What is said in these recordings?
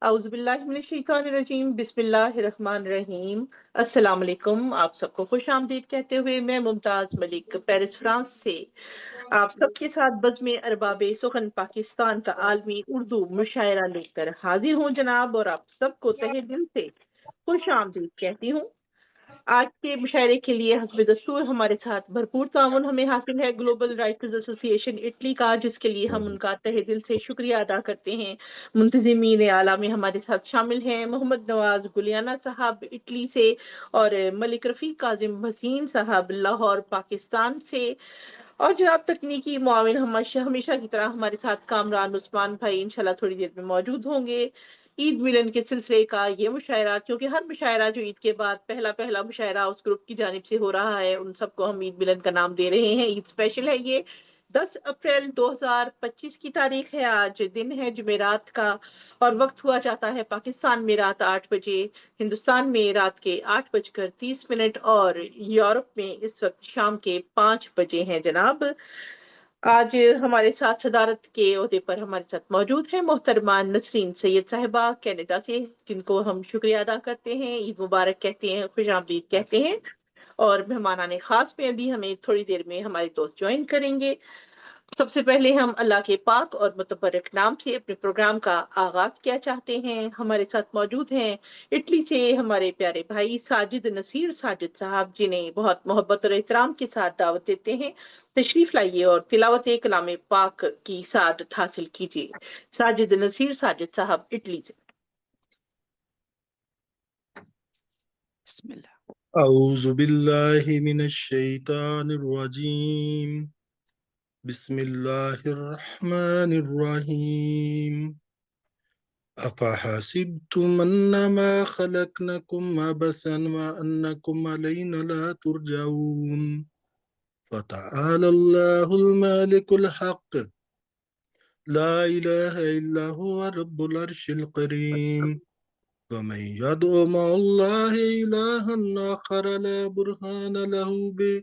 اعوذ باللہ من الشیطان الرجیم، بسم اللہ الرحمن الرحیم۔ السلام علیکم، آپ سب کو خوش آمدید کہتے ہوئے میں ممتاز ملک پیرس فرانس سے آپ سب کے ساتھ بزم ارباب سخن پاکستان کا عالمی اردو مشاعرہ لے کر حاضر ہوں جناب، اور آپ سب کو تہہ دل سے خوش آمدید کہتی ہوں۔ آج کے مشاعرے کے لیے حسب دستور ہمارے ساتھ بھرپور تعاون ہمیں حاصل ہے گلوبل رائٹرز ایسوسی ایشن اٹلی کا، جس کے لیے ہم ان کا تہہ دل سے شکریہ ادا کرتے ہیں۔ منتظمین اعلیٰ میں ہمارے ساتھ شامل ہیں محمد نواز گلیانہ صاحب اٹلی سے، اور ملک رفیق کاظم حسین صاحب لاہور پاکستان سے، اور جناب تکنیکی معاون ہمیشہ کی طرح ہمارے ساتھ کامران عثمان بھائی انشاءاللہ تھوڑی دیر میں موجود ہوں گے۔ عید ملن کے سلسلے کا یہ مشاعرہ، کیونکہ ہر مشاعرہ جو عید کے بعد پہلا مشاعرہ اس گروپ کی جانب سے ہو رہا ہے، ان سب کو ہم عید ملن کا نام دے رہے ہیں۔ عید اسپیشل ہے یہ۔ 10 اپریل 2025 کی تاریخ ہے، آج دن ہے جمعرات کا، اور وقت ہوا جاتا ہے پاکستان میں رات 8 بجے، ہندوستان میں رات کے 8:30 اور یورپ میں اس وقت شام کے 5 بجے ہیں جناب۔ آج ہمارے ساتھ صدارت کے عہدے پر ہمارے ساتھ موجود ہیں محترمہ نسرین سید صاحبہ کینیڈا سے، جن کو ہم شکریہ ادا کرتے ہیں، عید مبارک کہتے ہیں، خوش آمدید کہتے ہیں۔ اور مہمانان خاص میں ابھی ہمیں تھوڑی دیر میں ہمارے دوست جوائن کریں گے۔ سب سے پہلے ہم اللہ کے پاک اور متبرک نام سے اپنے پروگرام کا آغاز کیا چاہتے ہیں۔ ہمارے ساتھ موجود ہیں اٹلی سے ہمارے پیارے بھائی ساجد نصیر ساجد صاحب، جنہیں بہت محبت اور احترام کے ساتھ دعوت دیتے ہیں، تشریف لائیے اور تلاوت کلام پاک کی سعادت حاصل کیجیے۔ ساجد نصیر ساجد صاحب اٹلی سے۔ بسم اللہ۔ اعوذ باللہ من الشیطان الرجیم، بسم اللہ الرحمن الرحیم۔ افحسبتم انما خلقناکم عبثا وانکم علینا لا ترجعون فتعالى اللہ المالک الحق لا الہ الا هو رب العرش الکریم ومن يدع مع الله إلها آخر لا برهان له به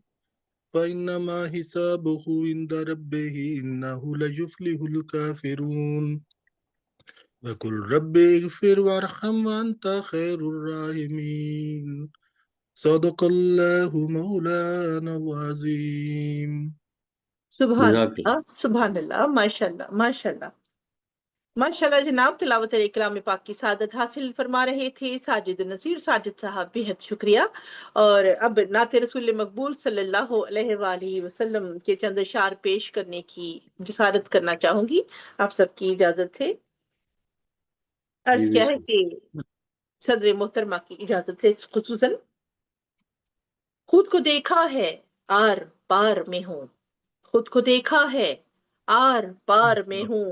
فإنما حسابه عند ربه إنه لا يفلح الكافرون وقل رب اغفر وارحم وأنت خير الراحمين صدق الله مولانا العظيم۔ سبحان اللہ، سبحان اللہ، ماشاء اللہ، ماشاء اللہ، ماشاء اللہ جناب۔ تلاوت کلام پاک کی سعادت حاصل فرما رہے تھے ساجد نصیر ساجد صاحب، بہت شکریہ۔ اور اب نعت رسول مقبول صلی اللہ علیہ وآلہ وسلم کے چند اشعار پیش کرنے کی جسارت کرنا چاہوں گی، آپ سب کی اجازت ہے۔ عرض کیا ہے کہ صدر محترمہ کی اجازت سے خصوصاً خود کو دیکھا ہے آر پار میں ہوں، خود کو دیکھا ہے آر پار میں ہوں،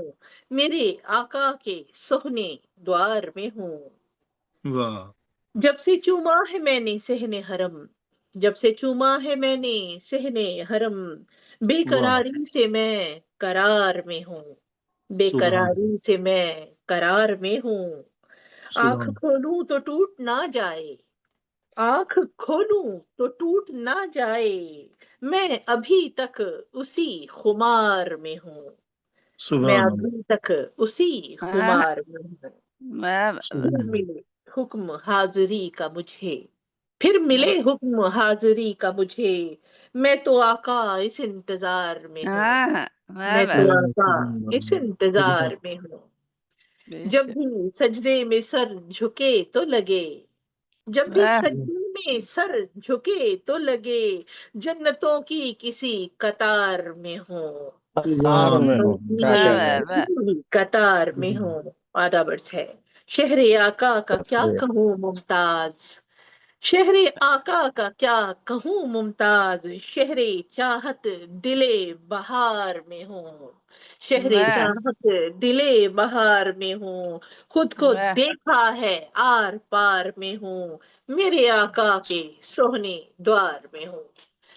میرے آقا کے سہنے دوار میں ہوں، واہ۔ جب سے چوما ہے میں نے صحن حرم، جب سے چوما ہے میں نے صحن حرم، بے قراری سے میں قرار میں ہوں، بے قراری سے میں قرار میں ہوں، آنکھ کھولوں تو ٹوٹ نہ جائے، آنکھ کھولوں تو ٹوٹ نہ جائے، میں ابھی تک اسی خمار میں ہوں، میں ابھی تک اسی خمار میں ہوں، پھر ملے حکم حاضری کا مجھے، پھر ملے حکم حاضری کا مجھے، میں تو آقا اس انتظار میں ہوں، میں تو آقا اس انتظار میں ہوں، جب بھی سجدے میں سر جھکے تو لگے، جب بھی سجدے میں سر جھکے تو لگے، جنتوں کی کسی قطار میں ہوں، جنتوں کی قطار میں ہوں۔ آدابرس ہے، شہر آقا کا کیا کہوں ممتاز، شہر آقا کا کیا کہوں ممتاز، شہر چاہت دل بہار میں ہوں، شہر چاہت دل بہار میں ہوں، خود کو دیکھا ہے آر پار میں ہوں، میرے آقا کے سوہنے دوار میں ہوں۔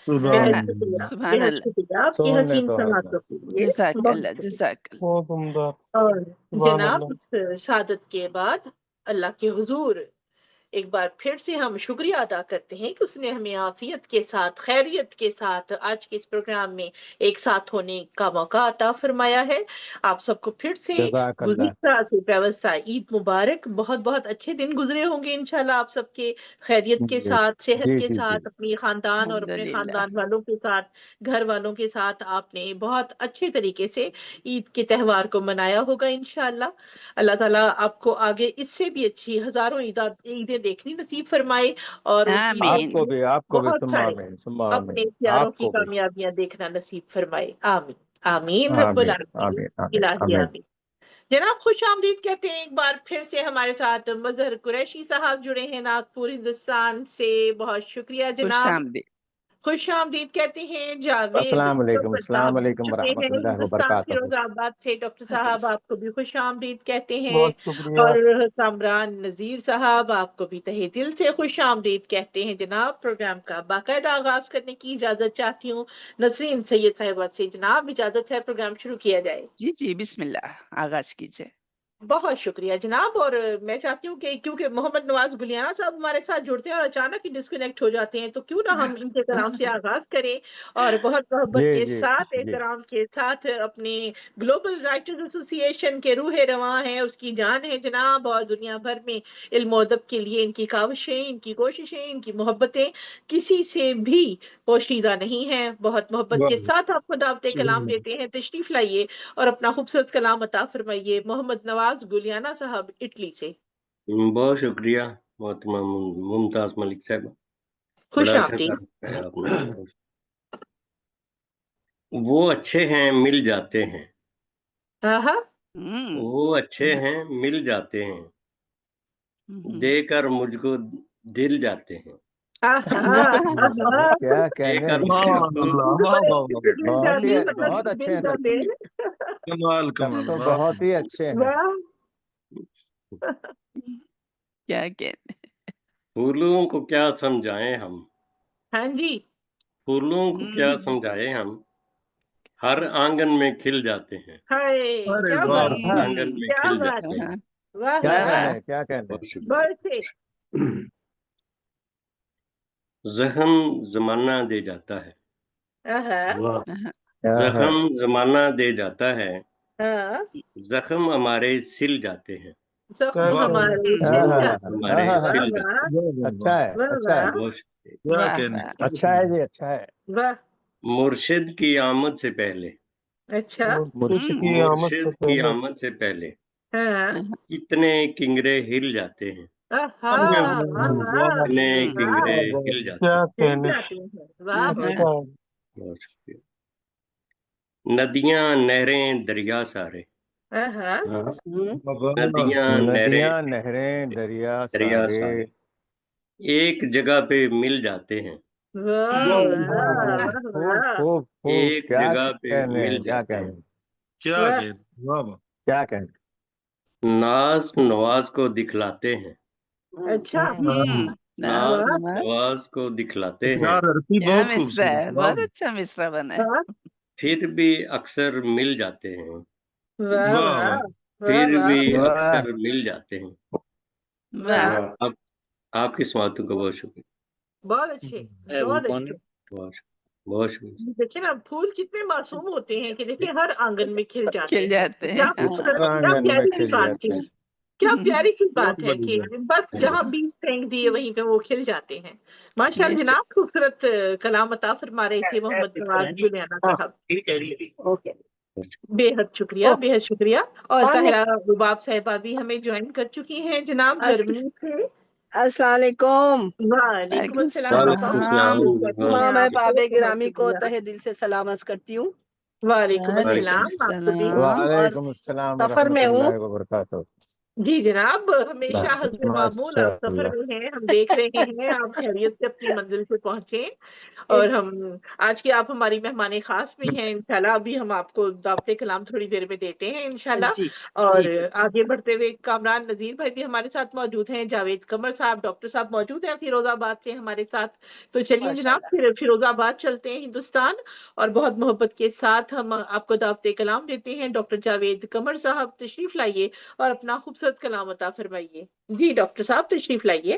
بہت شکریہ، بہت شکریہ آپ کی حسین سماعتوں کے لیے، جزاک بہت اللہ، شکریہ۔ جزاک اللہ۔ اور جناب اس سعادت کے بعد اللہ کے حضور ایک بار پھر سے ہم شکریہ ادا کرتے ہیں کہ اس نے ہمیں عافیت کے ساتھ خیریت کے ساتھ آج کے اس پروگرام میں ایک ساتھ ہونے کا موقع عطا فرمایا ہے۔ آپ سب کو پھر سے جزاک اللہ۔ گزشتہ سے پیوستہ عید مبارک، بہت بہت اچھے دن گزرے ہوں گے انشاءاللہ آپ سب کے خیریت کے ساتھ، صحت کے ساتھ، اپنی خاندان اور اپنے الحمدللہ۔ خاندان والوں کے ساتھ، گھر والوں کے ساتھ آپ نے بہت اچھے طریقے سے عید کے تہوار کو منایا ہوگا انشاءاللہ۔ اللہ تعالیٰ آپ کو آگے اس سے بھی اچھی ہزاروں عیدیں دیکھنی نصیب فرمائے اور آمین۔ آپ کو بھی بہت ثم سارے آمین، ثم اپنے آمین۔ اختیاروں آپ کی کو بھی۔ کامیابیاں دیکھنا نصیب فرمائے، آمین آمین رب آمین العالمین، آمین آمین الہی آمین۔ آمین۔ جناب خوش آمدید کہتے ہیں ایک بار پھر سے ہمارے ساتھ مظہر قریشی صاحب جڑے ہیں ناگپور ہندوستان سے، بہت شکریہ خوش جناب۔ آمدید۔ خوش آمدید کہتے ہیں جاوید السلام علیکم، صفر السلام صاحب علیکم چکے ورحمۃ ہیں اللہ ہندوستان وبرکاتہ۔ فیروز آباد سے، ڈاکٹر صاحب آپ کو بھی خوش آمدید کہتے ہیں، بہت شکریہ۔ اور سامران نذیر صاحب آپ کو بھی تہہ دل سے خوش آمدید کہتے ہیں جناب۔ پروگرام کا باقاعدہ آغاز کرنے کی اجازت چاہتی ہوں نسرین سید صاحبہ سے، جناب اجازت ہے پروگرام شروع کیا جائے؟ جی جی بسم اللہ، آغاز کیجئے۔ بہت شکریہ جناب، اور میں چاہتی ہوں کہ کیونکہ محمد نواز گلیانہ صاحب ہمارے ساتھ جڑتے ہیں اور اچانک ہی ڈسکنیکٹ ہو جاتے ہیں، تو کیوں نہ ہم ان کے کلام سے آغاز کریں اور بہت محبت جی کے جی ساتھ، جی۔ احترام کے ساتھ، اپنے گلوبل رائٹرز ایسوسی ایشن کے روح رواں ہیں، اس کی جان ہے جناب، اور دنیا بھر میں علم و ادب کے لیے ان کی کاوشیں، ان کی کوششیں، ان کی محبتیں کسی سے بھی پوشیدہ نہیں ہیں۔ بہت محبت کے ساتھ آپ کو دعوت کلام دیتے ہیں، تشریف لائیے اور اپنا خوبصورت کلام عطا فرمائیے۔ محمد نواز گلیانہ صاحب اٹلی سے، بہت شکریہ محترمہ ممتاز ملک صاحب، خوش بڑا اچھا آمدید۔ کام کیا آپ نے۔ وہ اچھے ہیں مل جاتے ہیں، آہا، وہ اچھے ہیں مل جاتے ہیں، دے کر مجھ کو دل جاتے ہیں، آہا، آہا۔ کیا دے کہنے، کر مجھ کو دل بہت ہی جاتی مطلب بہت اچھے دل ہیں جاتے سب، کمال سب کمال، تو واہ بہت ہی اچھے ہیں۔ واہ، کیا کہنے۔ پھولوں کو کیا سمجھائیں ہم، ہاں جی، پھولوں کو کیا سمجھائیں ہم، ہر آنگن میں کھل جاتے ہیں، ہائے ارے کیا واہ، بات ہے، ہر آنگن میں کیا کھل بات جاتے ہے، ہیں۔ واہ کیا واہ، کہنے، کیا کہنے۔ بہت شکریہ۔ بہت سے، زخم زمانہ دے جاتا ہے، آہا، زخم زمانہ دے جاتا ہے، ہاں، زخم ہمارے سل جاتے ہیں، زخم واہ ہمارے سل جاتے ہیں، ہمارے واہ سل جاتے واہ، اچھا ہے، واہ اچھا ہے، واہ، ہیں۔ بہت شکریہ۔ کیا واہ کہنے، واہ، اچھا ہے جی، اچھا ہے۔ واہ، مرشد کی آمد سے پہلے، اچھا، مرشد کی آمد سے پہلے ہاں، اتنے کنگرے ہل جاتے ہیں، آہا، واہ واہ، اتنے کنگرے ہل جاتے ہیں۔ سل جاتے ہیں، واہ واہ، بہت شکریہ۔ ندیاں نہریں دریا سارے، آہا، ندیاں ندیاں نہریں نہریں دریا دریا سارے، سارے ایک جگہ پہ مل جاتے ہیں، واہ واہ، واہ خوب واہ، خوب خوب، ایک کیا جگہ پہ کہنے، مل کیا جاتے کہنے، ہیں۔ کیا واہ، کہنے، واہ واہ، کیا کہنے۔ ناز نواز کو دکھلاتے ہیں، اچھا، ناز واہ نواز کو دکھلاتے ہیں، کیا مصرع ہے، بہت اچھا مصرع بنا ہے۔ واہ پھر بھی اکثر مل جاتے ہیں، واہ واہ واہ، واہ، پھر واہ بھی واہ اکثر مل جاتے ہیں۔ واہ، اب آپ کی سواتوں کا بہت شکریہ، بہت اچھے، بہت اچھے۔ بہت شکریہ، بہت شکریہ۔ دیکھیں نا پھول کتنے معصوم ہوتے ہیں کہ دیکھیں ہر آنگن میں کھل جاتے کھل ہیں، جاتے کیا ہیں، خوبصورت، ہاں، کیا آنگن میں پیاری سی کھل بات جاتے ہے، ہیں۔ کیا پیاری سی بات ہے کہ بس جہاں بیج پھینک دیے وہیں پہ وہ کھل جاتے ہیں۔ ماشاء اللہ جناب، خوبصورت کلام عطا فرما رہے تھے محمد نواز گلیانہ صاحب، بے حد شکریہ، بے حد شکریہ۔ اور طاہرہ رباب صاحبہ بھی ہمیں جوائن کر چکی ہیں جناب جرمنی سے۔ السلام علیکم، وعلیکم السلام وعلیکم آپا، خوش السلام، آمدید کہتے ہیں تمام آپ احباب کو، بہت گرامی کو شکریہ۔ تہہ دل سے سلام عرض کرتی ہوں وعلیکم وعلیکم السلام آپ کو بھی۔ اور وعلیکم السلام سفر ورحمۃ میں ہوں۔ اللہ وبرکاتہ۔ جی جناب، ہمیشہ حسب معمول آپ ماشاء سفر اللہ۔ میں ہیں، ہم دیکھ رہے ہیں آپ خیریت سے اپنی منزل پہ پہنچے، اور ہم آج کی آپ ہماری مہمان خاص بھی ہیں انشاءاللہ۔ ابھی ہم آپ کو دعوت کلام تھوڑی دیر میں دیتے ہیں انشاءاللہ، جی اور جی آگے بڑھتے ہوئے کامران نذیر بھائی بھی ہمارے ساتھ موجود ہیں، جاوید قمر صاحب، ڈاکٹر صاحب موجود ہیں فیروز آباد سے ہمارے ساتھ۔ تو چلیے ماشاء جناب اللہ، پھر فیروز آباد چلتے ہیں ہندوستان، اور بہت محبت کے ساتھ ہم آپ کو دعوت کلام دیتے ہیں۔ ڈاکٹر جاوید قمر صاحب تشریف لائیے اور اپنا خوبصورت کلام عطا فرمائیے۔ جی ڈاکٹر صاحب تشریف لائیے۔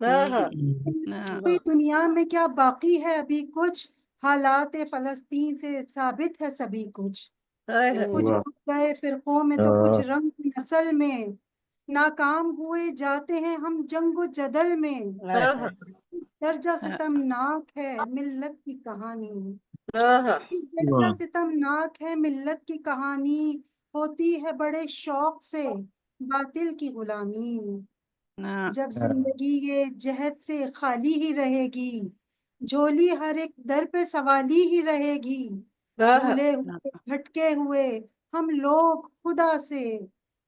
کوئی دنیا میں کیا باقی ہے ابھی کچھ، حالات فلسطین سے ثابت ہے سبھی کچھ، کچھ اٹھ گئے فرقوں میں تو کچھ رنگ کی نسل میں، ناکام ہوئے جاتے ہیں ہم جنگ و جدل میں، درجہ ستمناک ہے ملت کی کہانی، درجہ ستمناک ہے ملت کی کہانی، ہوتی ہے بڑے شوق سے باطل کی غلامی، جب زندگی یہ جہد سے خالی ہی رہے گی، جھولی ہر ایک در پہ سوالی ہی رہے گی، بھولے ہوئے بھٹکے ہوئے ہم لوگ خدا سے،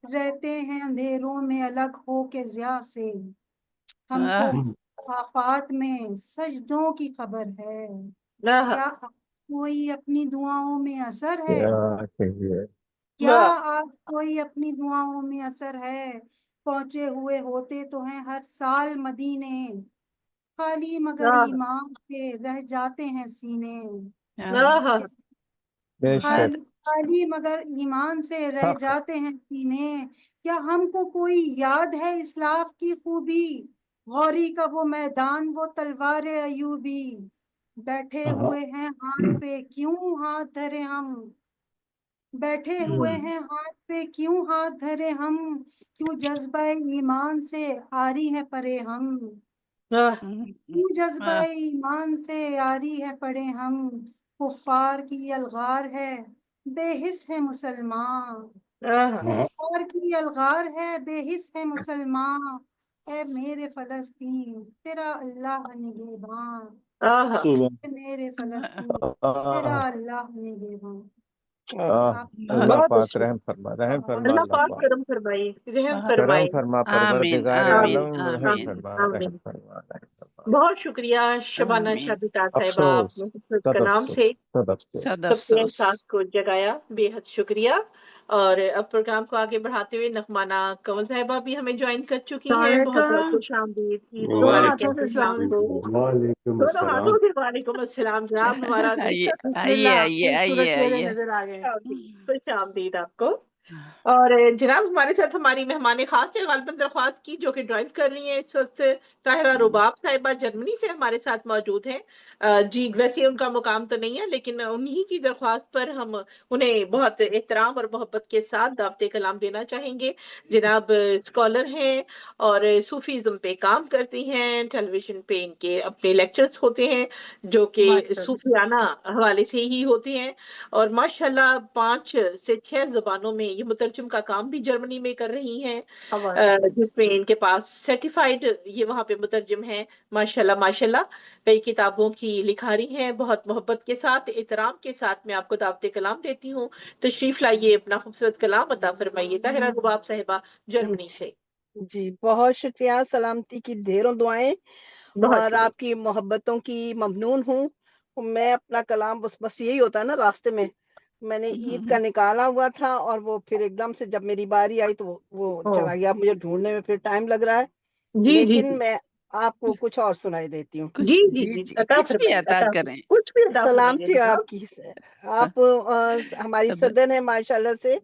رہتے ہیں اندھیروں میں الگ ہو کے ضیاء سے، ہم کو آفات میں سجدوں کی خبر ہے، کیا کوئی اپنی دعاؤں میں اثر ہے، کیا آج کوئی اپنی دعاؤں میں اثر ہے، پہنچے ہوئے ہوتے تو ہیں ہر سال مدینے، خالی مگر ایمان سے رہ جاتے ہیں سینے، خالی مگر ایمان سے رہ جاتے ہیں سینے، کیا ہم کو کوئی یاد ہے اسلاف کی خوبی، غوری کا وہ میدان وہ تلوار ایوبی، بیٹھے ہوئے ہیں ہاتھ پہ کیوں ہاتھ دھرے ہم، بیٹھے ہوئے ہیں ہاتھ پہ کیوں ہاتھ دھرے ہم، کیوں جذبہ ایمان سے آری ہے پرے ہم، کیوں جذبہ ایمان سے آری ہے پڑے ہم، کفار کی الغار ہے بے حس ہے مسلمان، کفار کی الغار ہے بے حس ہے مسلمان، اے میرے فلسطین تیرا اللہ نگہبان، اے میرے فلسطین تیرا اللہ نگہبان۔ اللہ پاک رحم فرما اللہ اللہ پاک پاک کرم فرمائے، رحم کرم فرمائے۔ فرما، آمین پروردگار آمین عالم رحم آمین فرما، آمین۔ رحم فرما، رحم فرما۔ بہت شکریہ شبانہ آمین۔ شابتا صاحبہ، آپ افسوس، نے حسرت صد کلام افسوس، سے صد افسوس۔ صد سب کے افسوس۔ احساس کو جگایا، بے حد شکریہ۔ اور اب پروگرام کو آگے بڑھاتے ہوئے نغمانہ کنول صاحبہ بھی ہمیں جوائن کر چکی ہیں، بہت بہت خوش آمدید، عید مبارک وعلیکم کہتے ہیں آپ کو۔ وعلیکم دونوں السلام۔ ہاتھوں سے وعلیکم السلام جناب، ہمارا آئیے بسم آئیے اللہ، آئیے آئیے آئیے۔ خوش آمدید آپ کو۔ اور جناب ہمارے ساتھ ہماری مہمان خاص نے غالباً درخواست کی، جو کہ ڈرائیو کر رہی ہیں اس وقت، طاہرہ رباب صاحبہ جرمنی سے ہمارے ساتھ موجود ہیں۔ جی ویسے ان کا مقام تو نہیں ہے، لیکن انہی کی درخواست پر ہم انہیں بہت احترام اور محبت کے ساتھ دعوت کلام دینا چاہیں گے۔ جناب اسکالر ہیں اور صوفیزم پہ کام کرتی ہیں، ٹیلی ویژن پہ ان کے اپنے لیکچرز ہوتے ہیں جو کہ صوفیانہ حوالے سے ہی ہوتے ہیں، اور ماشاءاللہ 5 سے 6 زبانوں میں یہ مترجم کا کام بھی جرمنی میں کر رہی ہیں، جس میں ان کے پاس سرٹیفائیڈ یہ وہاں پہ مترجم ہیں۔ ماشاءاللہ ماشاءاللہ کئی کتابوں کی لکھاری ہیں۔ بہت محبت کے ساتھ، احترام کے ساتھ میں آپ کو دعوت کلام دیتی ہوں، تشریف لائیے، اپنا خوبصورت کلام عطا فرمائیے۔ طاہرہ رباب صاحبہ جرمنی سے۔ جی بہت شکریہ، سلامتی کی ڈھیروں دعائیں، بہت اور شکریہ۔ آپ کی محبتوں کی ممنون ہوں۔ میں اپنا کلام بس یہی ہوتا ہے نا، راستے میں میں نے عید کا نکالا ہوا تھا، اور وہ پھر ایک دم سے جب میری باری آئی تو وہ چلا گیا، مجھے ڈھونڈنے میں پھر ٹائم لگ رہا ہے، جی جی لیکن میں آپ کو کچھ اور سنائی دیتی ہوں۔ جی جی جی جی جی عطا کچھ بھی فرمائیے، عطا عطا کریں۔ کچھ بھی عطا فرمائیے سلامتی جناب۔ آپ کی، آپ ہماری صدر ہیں ماشاءاللہ سے،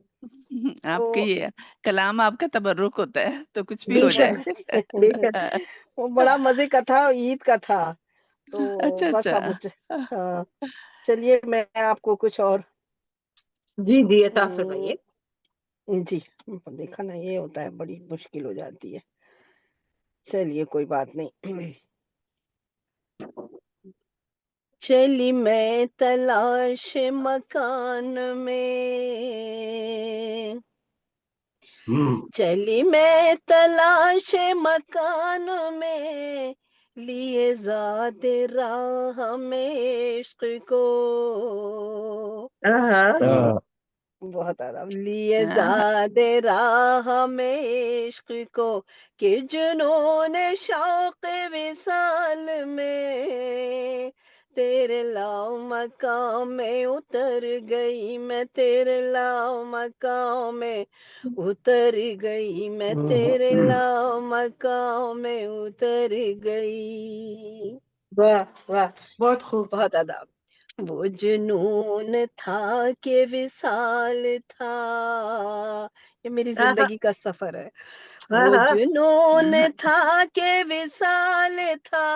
آپ کے یہ کلام آپ کا تبرک ہوتا ہے تو کچھ بھی بے ہو شک جائے۔ بے شک۔ وہ بڑا مزے کا تھا، عید کا تھا، تو اچھا بس اب اچھا۔ ہاں، چلیے میں آپ کو کچھ اور جی جی عطا فرمائیے۔ جی دیکھا نا، یہ ہوتا ہے، بڑی مشکل ہو جاتی ہے، چلیے کوئی بات نہیں۔ چلی میں تلاش مکان میں، چلی میں تلاش مکان میں، لیے ذات راہ میں عشق کو، بہت آداب، لیے ذات راہ میں عشق کو، کہ جنون شوق وصال میں، تیرے لاؤ مقام میں اتر گئی میں، تیرے لاؤ مقام میں اتر گئی میں، تیرے لاؤ مقام میں اتر گئی۔ واہ واہ، بہت خوب۔ بہت آداب۔ وہ جنون تھا کہ وصال تھا، یہ میری زندگی کا سفر ہے، وہ جنون تھا کہ وصال تھا،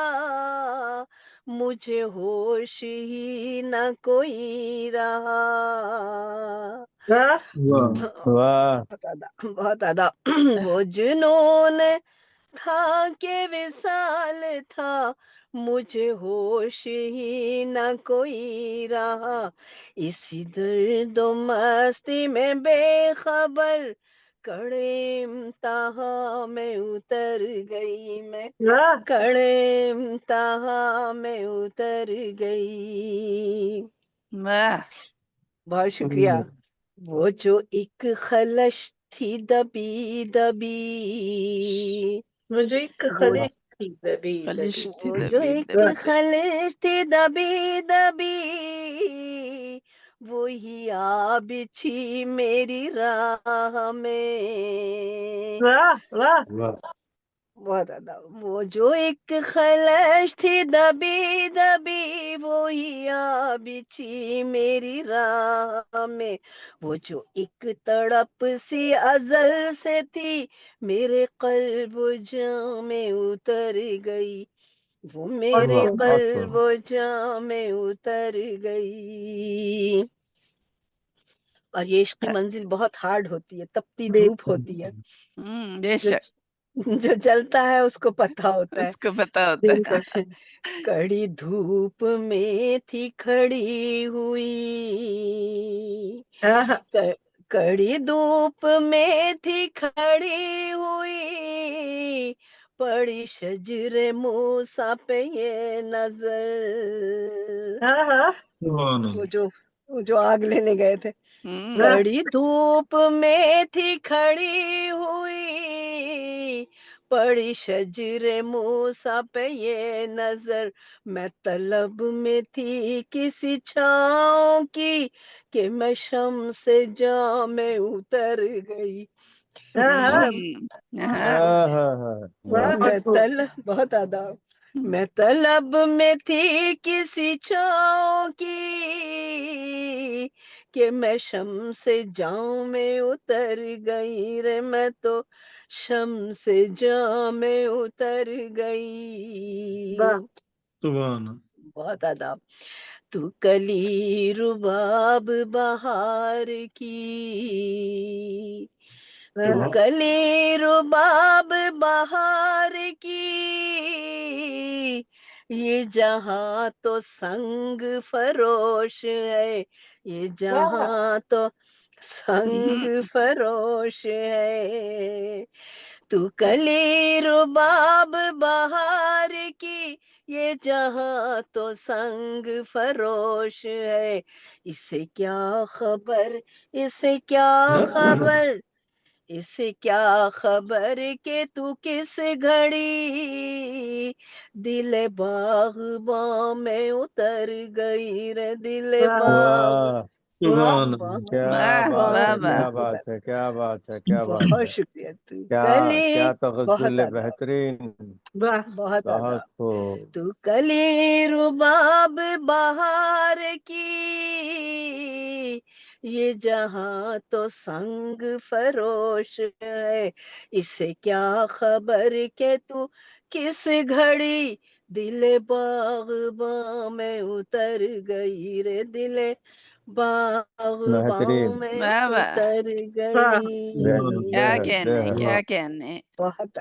مجھے ہوش ہی نہ کوئی رہا. واہ بہت ادا. وہ جنون تھا کہ وصال تھا، مجھے ہوش ہی نہ کوئی رہا، اسی درد و مستی میں بے خبر کڑے امتحاں میں اتر گئی میں، کڑے امتحاں میں اتر گئی. بہت شکریہ. وہ جو ایک خلش تھی دبی دبی، مجھے ایک خلش تھی دبی دبی، وہ جو ایک خلش تھی دبی دبی، وہی آ بچھی میری راہ میں. بہت زیادہ. وہ جو ایک خلش تھی دبی دبی، وہی آ بچھی میری راہ میں، وہ جو ایک تڑپ سی ازل سے تھی میرے قلب و جاں میں اتر گئی، وہ میرے قلب و جاں میں اتر گئی. اور یہ عشق کی منزل بہت ہارڈ ہوتی ہے، تپتی دھوپ ہوتی ہے، جو جلتا ہے اس کو پتا ہوتا ہے. اس کو پتا ہوتا ہے. کڑی دھوپ میں تھی کھڑی ہوئی، کڑی دھوپ میں تھی کھڑی ہوئی، پڑی شجر موسیٰ پہ یہ نظر. وہ جو آگ لینے گئے تھے. کڑی دھوپ میں تھی کھڑی ہوئی، پڑی شجر موسیٰ پہ یہ نظر، میں طلب میں تھی کسی چھاؤں کی کہ میں شمس جاں میں اتر گئی. بہت آداب. میں طلب میں تھی کسی چھاؤں کی کہ میں شمس جاں میں اتر گئی رے، میں تو شمس جاں میں اتر گئی. بہت آداب. تو کلی رباب بہار کی، تو کلی رباب بہار کی، یہ جہاں تو سنگ فروش ہے، یہ جہاں تو سنگ فروش ہے. تو کلی رباب بہار کی، یہ جہاں تو سنگ فروش ہے، اسے کیا خبر، اسے کیا خبر، اسے کیا خبر کہ تو کس گھڑی دل باغباں میں اتر گئی رے، دل باغ. کیا بات ہے، کیا بات ہے، کیا بات ہے. بہت شکریہ. کیا تغزل بہترین. بہت بہت خوب. تو کلی رباب بہار کی، یہ جہاں تو سنگ فروش ہے، اسے کیا خبر کہ تو کس گھڑی دل باغباں میں اتر گئی رے، دل باغباں میں اتر گئی. کیا کہنے، کیا کہنے. بہت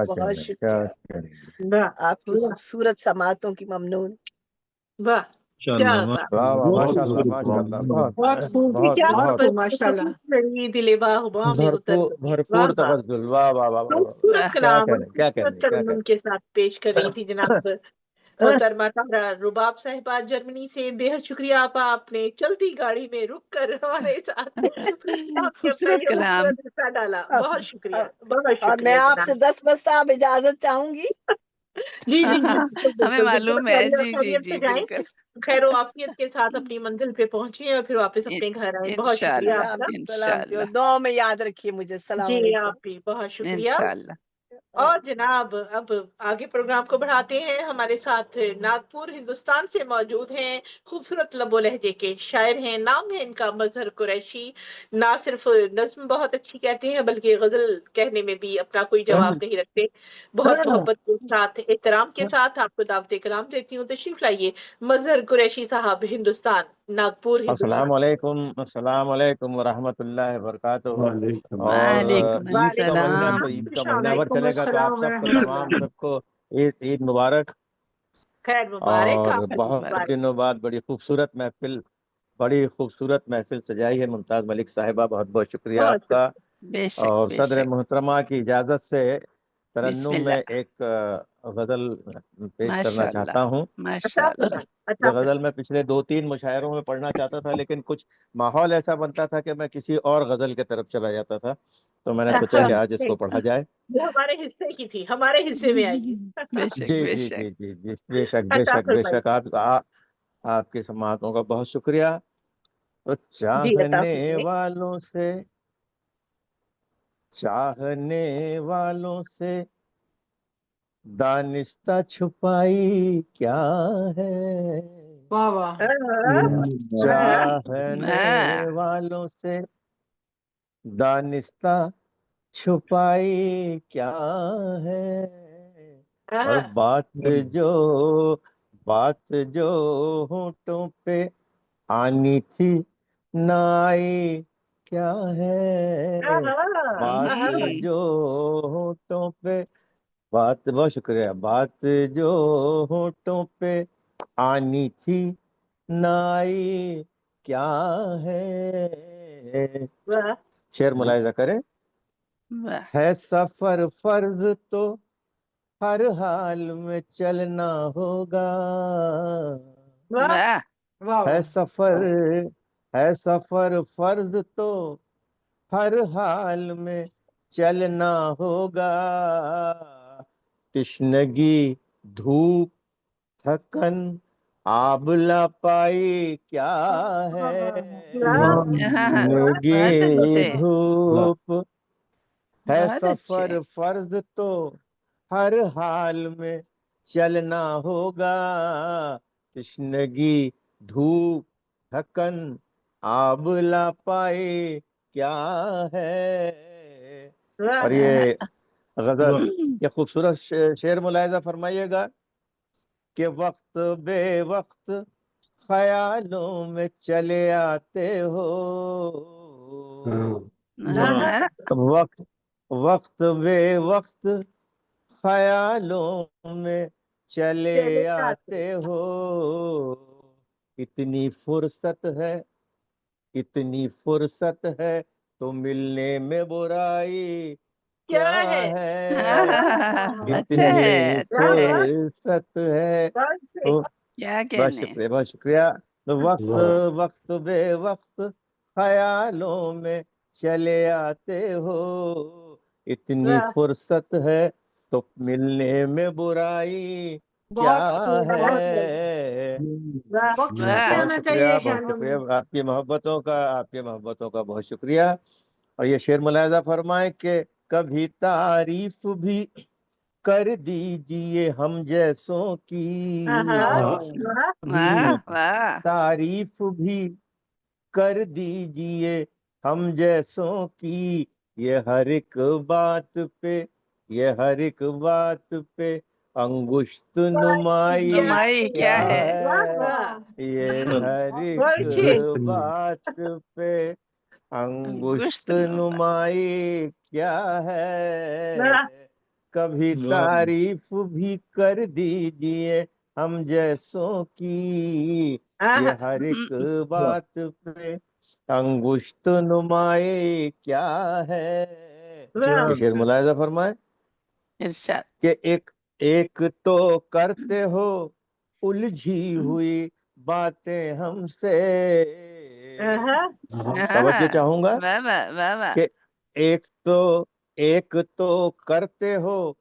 بہت شکریہ. آپ کی خوبصورت سماعتوں کی ممنون. واہ کیا بات، ماشاء اللہ ماشاء اللہ. بہت خوب، کیا بات ہے، ماشاء اللہ. دل باغباں میں اتر گئی. بھرپور تغزل. واہ واہ واہ. خوبصورت کلام اور خوبصورت ترنم کے ساتھ پیش کر رہی تھی جناب محترمہ طاہرہ رباب صاحبہ جرمنی سے. بے حد شکریہ آپ نے چلتی گاڑی میں رک کر ہمارے ساتھ خوبصورت کلام ڈالا. بہت شکریہ، بہت اور میں شکریہ آپ سے 10 بستہ اب اجازت چاہوں گی. جی جی ہمیں معلوم ہے. جی جی جی بالکل. خیر و عافیت کے ساتھ اپنی منزل پہ پہنچے اور پھر واپس اپنے گھر آئے. بہت شکریہ آپ کا. سلام. دعا میں یاد رکھیے مجھے. السلام جی علیکم. آپ بھی بہت شکریہ. انشاءاللہ. اور جناب اب آگے پروگرام کو بڑھاتے ہیں. ہمارے ساتھ ناگپور ہندوستان سے موجود ہیں خوبصورت لب و لہجے کے شاعر ہیں. نام ہے ان کا مظہر قریشی. نہ صرف نظم بہت اچھی کہتے ہیں بلکہ غزل کہنے میں بھی اپنا کوئی جواب نہیں رکھتے. بہت محبت کے ساتھ احترام کے ساتھ آپ کو دعوت کلام دیتی ہوں. تشریف لائیے مظہر قریشی صاحب. ہندوستان، ناگپور السلام ہندوستان. علیکم ورحمۃ اللہ وبرکاتہ. وعلیکم اور وعلیکم عید کا مہینہ السلام. تو عید کا مہینہ بھر چلے گا، تو آپ سب کو تمام سب کو عید مبارک. خیر مبارک. اور آپ کو بہت دنوں بعد بڑی خوبصورت محفل سجائی ہے ممتاز ملک صاحبہ. بہت بہت شکریہ آپ کا. بے شک اور بے صدر شک. محترمہ کی اجازت سے بسم ترنم اللہ. میں ایک غزل پیش ماشاء کرنا اللہ چاہتا ہوں. ماشاء اللہ. یہ غزل میں پچھلے 2-3 مشاعروں میں پڑھنا چاہتا تھا، لیکن کچھ ماحول ایسا بنتا تھا کہ میں کسی اور غزل کے طرف چلا جاتا تھا، تو میں نے سوچا کہ آج اس کو پڑھا جائے. یہ ہمارے حصے کی تھی، ہمارے حصے میں آئیے. بے شک جی بے جی شک. جی جی جی بے شک بے شک بے شک. آپ کی سماعتوں کا بہت شکریہ. تو چاہنے والوں سے دانستہ چھپائی کیا ہے. چاہنے والوں سے دانستہ چھپائی کیا ہے. اور بات جو ہونٹوں پہ آنی تھی نہ آئی کیا ہے. بات جو ہونٹوں پہ بہت شکریہ. بات جو ہونٹوں پہ آنی تھی نہ آئی کیا ہے. شعر ملاحظہ کریں. ہے سفر فرض تو ہر حال میں چلنا ہوگا. ہے سفر فرض تو ہر حال میں چلنا ہوگا. تشنگی دھوپ تھکن آبلا پائی کیا ہے. تشنگی دھوپ ہے سفر فرض تو ہر حال میں چلنا ہوگا. تشنگی دھوپ تھکن آبلا پائے کیا ہے. اور یہ غزل، یہ خوبصورت شعر ملاحظہ فرمائیے گا کہ وقت بے وقت خیالوں میں چلے آتے ہو. وقت بے وقت خیالوں میں چلے آتے ہو. اتنی فرصت ہے تو ملنے میں برائی کیا ہے. اتنی فرصت ہے. بہت شکریہ. وقت بے وقت خیالوں میں چلے آتے ہو. اتنی فرصت ہے تو ملنے میں برائی کیا ہے. بہت شکریہ. آپ کی محبتوں کا بہت شکریہ. اور یہ شعر ملاحظہ فرمائیں کہ کبھی تعریف بھی کر دیجئے ہم جیسوں کی. تعریف بھی کر دیجئے ہم جیسوں کی. یہ ہر ایک بات پہ انگشت نمائی کیا ہے. یہ ہر ایک بات پہ انگشت نمائی کیا ہے. کبھی تعریف بھی کر دیجئے ہم جیسوں کی. یہ ہر ایک بات پہ انگشت نمائی کیا ہے. یہ شعر ملاحظہ فرمائے کہ ایک تو کرتے ہو الجھی ہوئی باتیں ہم سے. توجہ چاہوں گا کہ ایک تو کرتے ہو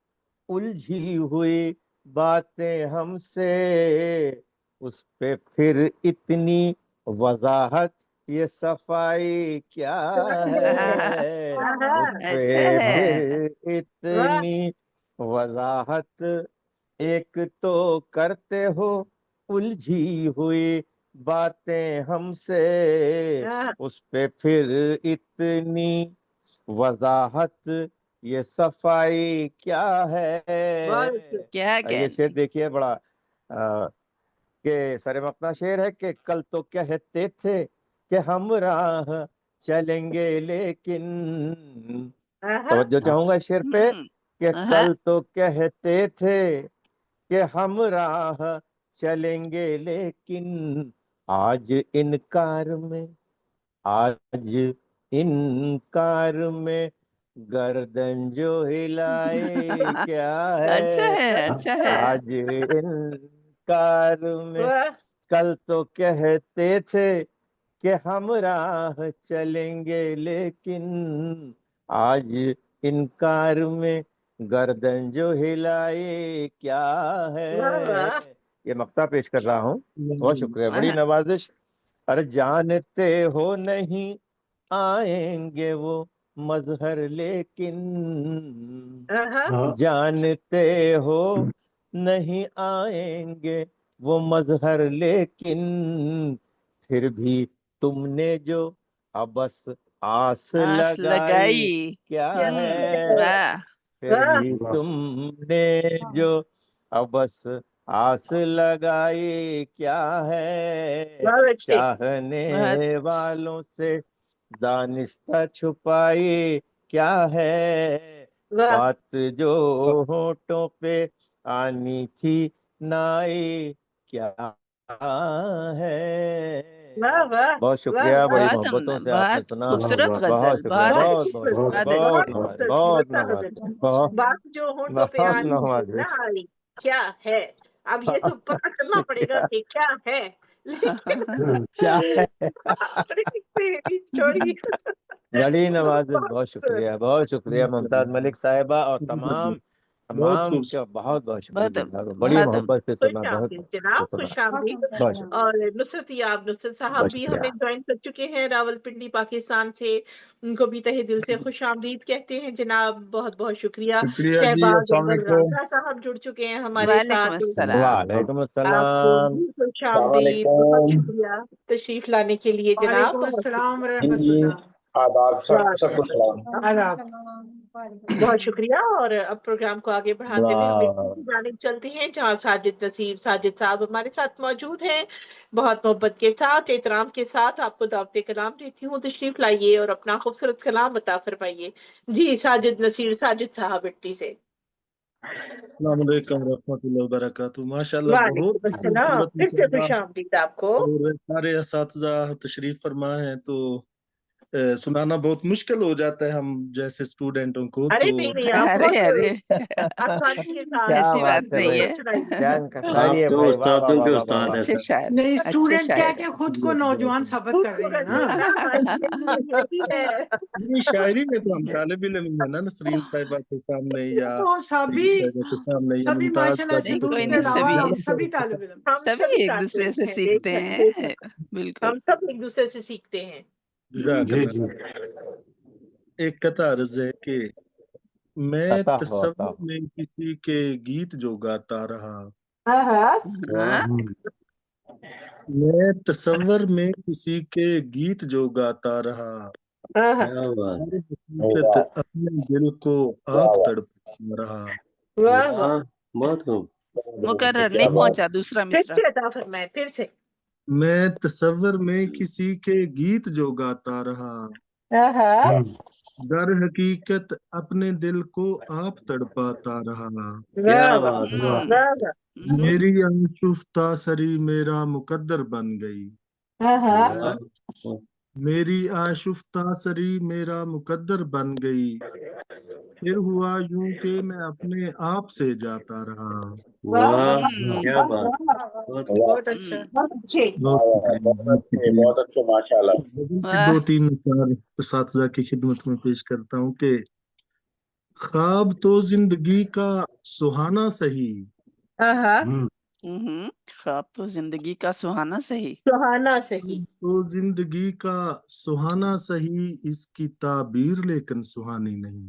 الجھی ہوئی باتیں ہم سے. اس پہ پھر اتنی وضاحت یہ صفائی کیا ہے. اس پہ پھر اتنی وضاحت ایک تو کرتے ہو الجھی ہوئی باتیں ہم سے، اس پہ پھر اتنی وضاحت، یہ صفائی کیا ہے. کیا یہ شعر دیکھیے بڑا کہ سر مقطع شعر ہے کہ کل تو کہتے تھے کہ ہم راہ چلیں گے لیکن، توجہ چاہوں گا اس شعر پہ کہ کل تو کہتے تھے کہ ہم راہ چلیں گے لیکن، آج انکار میں گردن جو ہلائے کیا ہے. اچھا ہے. آج انکار میں، کل تو کہتے تھے کہ ہم راہ چلیں گے لیکن، آج انکار میں گردن جو ہلائے کیا ہے. یہ مقطع پیش کر رہا ہوں. بہت شکریہ، بڑی نوازش. ارے جانتے ہو نہیں آئیں گے وہ مظہر لیکن، جانتے ہو نہیں آئیں گے وہ مظہر لیکن، پھر بھی تم نے جو ابس آس لگائی کیا ہے. پھر بھی تم نے جو ابس آس لگائی کیا ہے. چاہنے والوں سے دانستہ چھپائی کیا ہے. بات جو ہونٹوں پہ آنی تھی نائی کیا ہے. بہت شکریہ، بڑی محبتوں سے آپ نے سنا. خوبصورت بہت غزل، شکریہ، بہت بہت نوازش، بہت نوازش، بات جو ہونٹوں پہ بہت آنی نہ نوازش. آئی کیا ہے. اب یہ تو پتا کرنا پڑے گا کہ کیا ہے، لیکن کیا ہے. چھوڑی. بڑی نوازش، بہت شکریہ، بہت شکریہ ممتاز ملک صاحبہ اور تمام کا بہت بہت شکریہ. بڑی محبت سے سنا. بہت جناب خوش آمدید. اور نصرت یاب نصرت صاحب بھی ہمیں جوائن کر چکے ہیں راولپنڈی پاکستان سے، ان کو بھی تہہ دل سے خوش آمدید کہتے ہیں جناب. بہت بہت شکریہ. شکریہ جی، شہباز السلام علیکم. راجہ صاحب جڑ چکے ہیں ہمارے وعلیکم ساتھ. السلام. وعلیکم آپ کو السلام. بھی خوش آمدید. بہت شکریہ تشریف لانے کے لیے جناب. وعلیکم السلام ورحمۃ اللہ. آداب سب کو سلام. آداب. بہت شکریہ. اور اب پروگرام کو آگے بڑھاتے ہوئے ہم ایک جانب چلتے ہیں جہاں ساجد نصیر ساجد صاحب ہمارے ساتھ موجود ہیں. بہت محبت کے ساتھ، احترام کے ساتھ آپ کو دعوت کلام دیتی ہوں. تشریف لائیے اور اپنا خوبصورت کلام عطا فرمائیے. جی ساجد نصیر ساجد صاحب اٹی سے. السلام علیکم ورحمۃ اللہ وبرکاتہ. ماشاء اللہ، بہت وعلیکم السلام. پھر سے خوش آمدید آپ کو. اور سارے اساتذہ تشریف فرما ہیں تو سنانا بہت مشکل ہو جاتا ہے ہم جیسے اسٹوڈنٹوں کو. ارے تو نہیں، آپ بہت آسانی کے ساتھ ایسی بات نہیں ہے. شاعری ہے آپ تو بھائی. واہ استادوں واہ کے واہ استاد واہ. ہیں اچھے سر. شاعر، نہیں، اچھے اسٹوڈنٹ کیا شاعر. کہ خود کو نوجوان ثابت کر رہے ہیں نا. نہیں، شاعری میں تو ہم طالب علم ہیں نا، نسرین صاحبہ کے سامنے یا تو سبھی کے سامنے یا سبھی ممتاز ماشاء اللہ سے نہیں، دور کوئی کے نہیں، علاوہ سبھی طالب علم. سبھی ایک دوسرے سے سیکھتے ہیں. بالکل، ہم سب ایک دوسرے سے سیکھتے ہیں. جزاک اللہ. ایک قطع عرض ہے کہ میں تصور میں کسی کے گیت جو گاتا رہا. میں تصور میں کسی کے گیت جو گاتا رہا. کیا بات. حقیقت اپنے دل کو آپ تڑپا رہا. بہت خوب. مقرر نہیں پہنچا دوسرا پھر مصرع. سے عطا فرمائے، پھر سے. میں تصور میں کسی کے گیت جو گاتا رہا. در حقیقت اپنے دل کو آپ تڑپاتا رہا. کیا بات. میری آشفتہ سری میرا مقدر بن گئی. میری آشفتہ سری میرا مقدر بن گئی. پھر ہوا یوں کہ میں اپنے آپ سے جاتا رہا. واہ، کیا بات. بہت اچھا. بہت اچھے ماشاء اللہ. 2-3 مثال اساتذہ کی خدمت میں پیش کرتا ہوں کہ خواب تو زندگی کا سہانا سہی. خواب تو زندگی کا سہانا سہی. سہانا صحیح. تو زندگی کا سہانا سہی، اس کی تعبیر لیکن سہانی نہیں.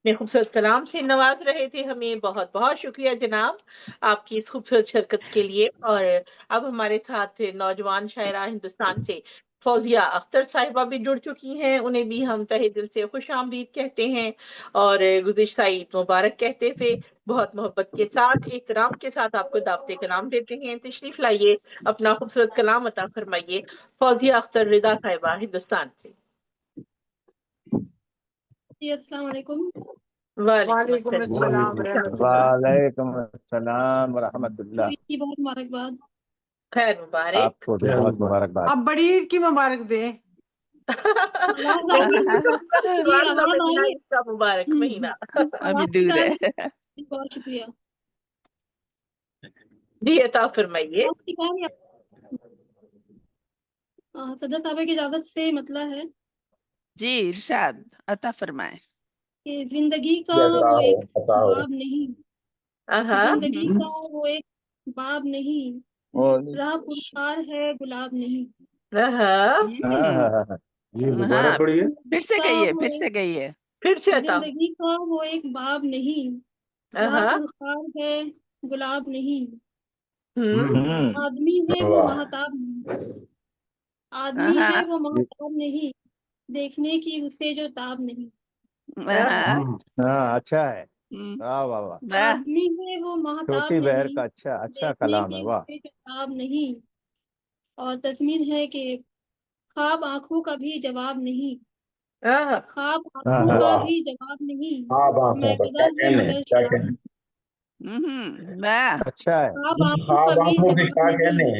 اپنے خوبصورت کلام سے نواز رہے تھے ہمیں. بہت بہت شکریہ جناب آپ کی اس خوبصورت شرکت کے لیے. اور اب ہمارے ساتھ نوجوان شاعرہ ہندوستان سے فوزیہ اختر صاحبہ بھی جڑ چکی ہیں. انہیں بھی ہم تہہ دل سے خوش آمدید کہتے ہیں اور گزشتہ عید مبارک کہتے ہوئے بہت محبت کے ساتھ احترام کے ساتھ آپ کو دعوت کلام دیتے ہیں. تشریف لائیے، اپنا خوبصورت کلام عطا فرمائیے. فوزیہ اختر رضا صاحبہ ہندوستان سے. جی السلام علیکم. وعلیکم السلام. وعلیکم السلام ورحمۃ اللہ. عید کی بہت مبارکباد. خیر مبارک. آپ کو بھی بہت مبارکباد. اب بڑی عید کی مبارک دیں. کا مبارک مہینہ ابھی دور ہے. بہت شکریہ. جی عطا فرمائیے. صدر صاحبہ کی اجازت سے مطلع ہے. جی ارشاد عطا فرمائے. کہ زندگی کا وہ ایک باب نہیں، زندگی کا وہ ایک باب نہیں، راہ پرکار ہے گلاب نہیں. پھر سے کہیے، پھر سے کہیے. پھر سے زندگی کا وہ ایک باب نہیں، راہ پرکار ہے گلاب نہیں. آدمی ہے وہ مہتاب نہیں، آدمی ہے وہ مہتاب نہیں، دیکھنے کی اسے جو تاب نہیں. اچھا ہے. واہ واہ واہ. آدمی ہے وہ مہتاب چھوٹی بہر نہیں، کا اچھا کلام ہے. واہ. اسے جو تاب نہیں. اور تضمین ہے کہ خواب آنکھوں کا بھی جواب نہیں، خواب آنکھوں کا بھی جواب نہیں، میں قدر ہے مگر شراب نہیں. اچھا ہے. خواب آنکھوں کا بھی جواب نہیں،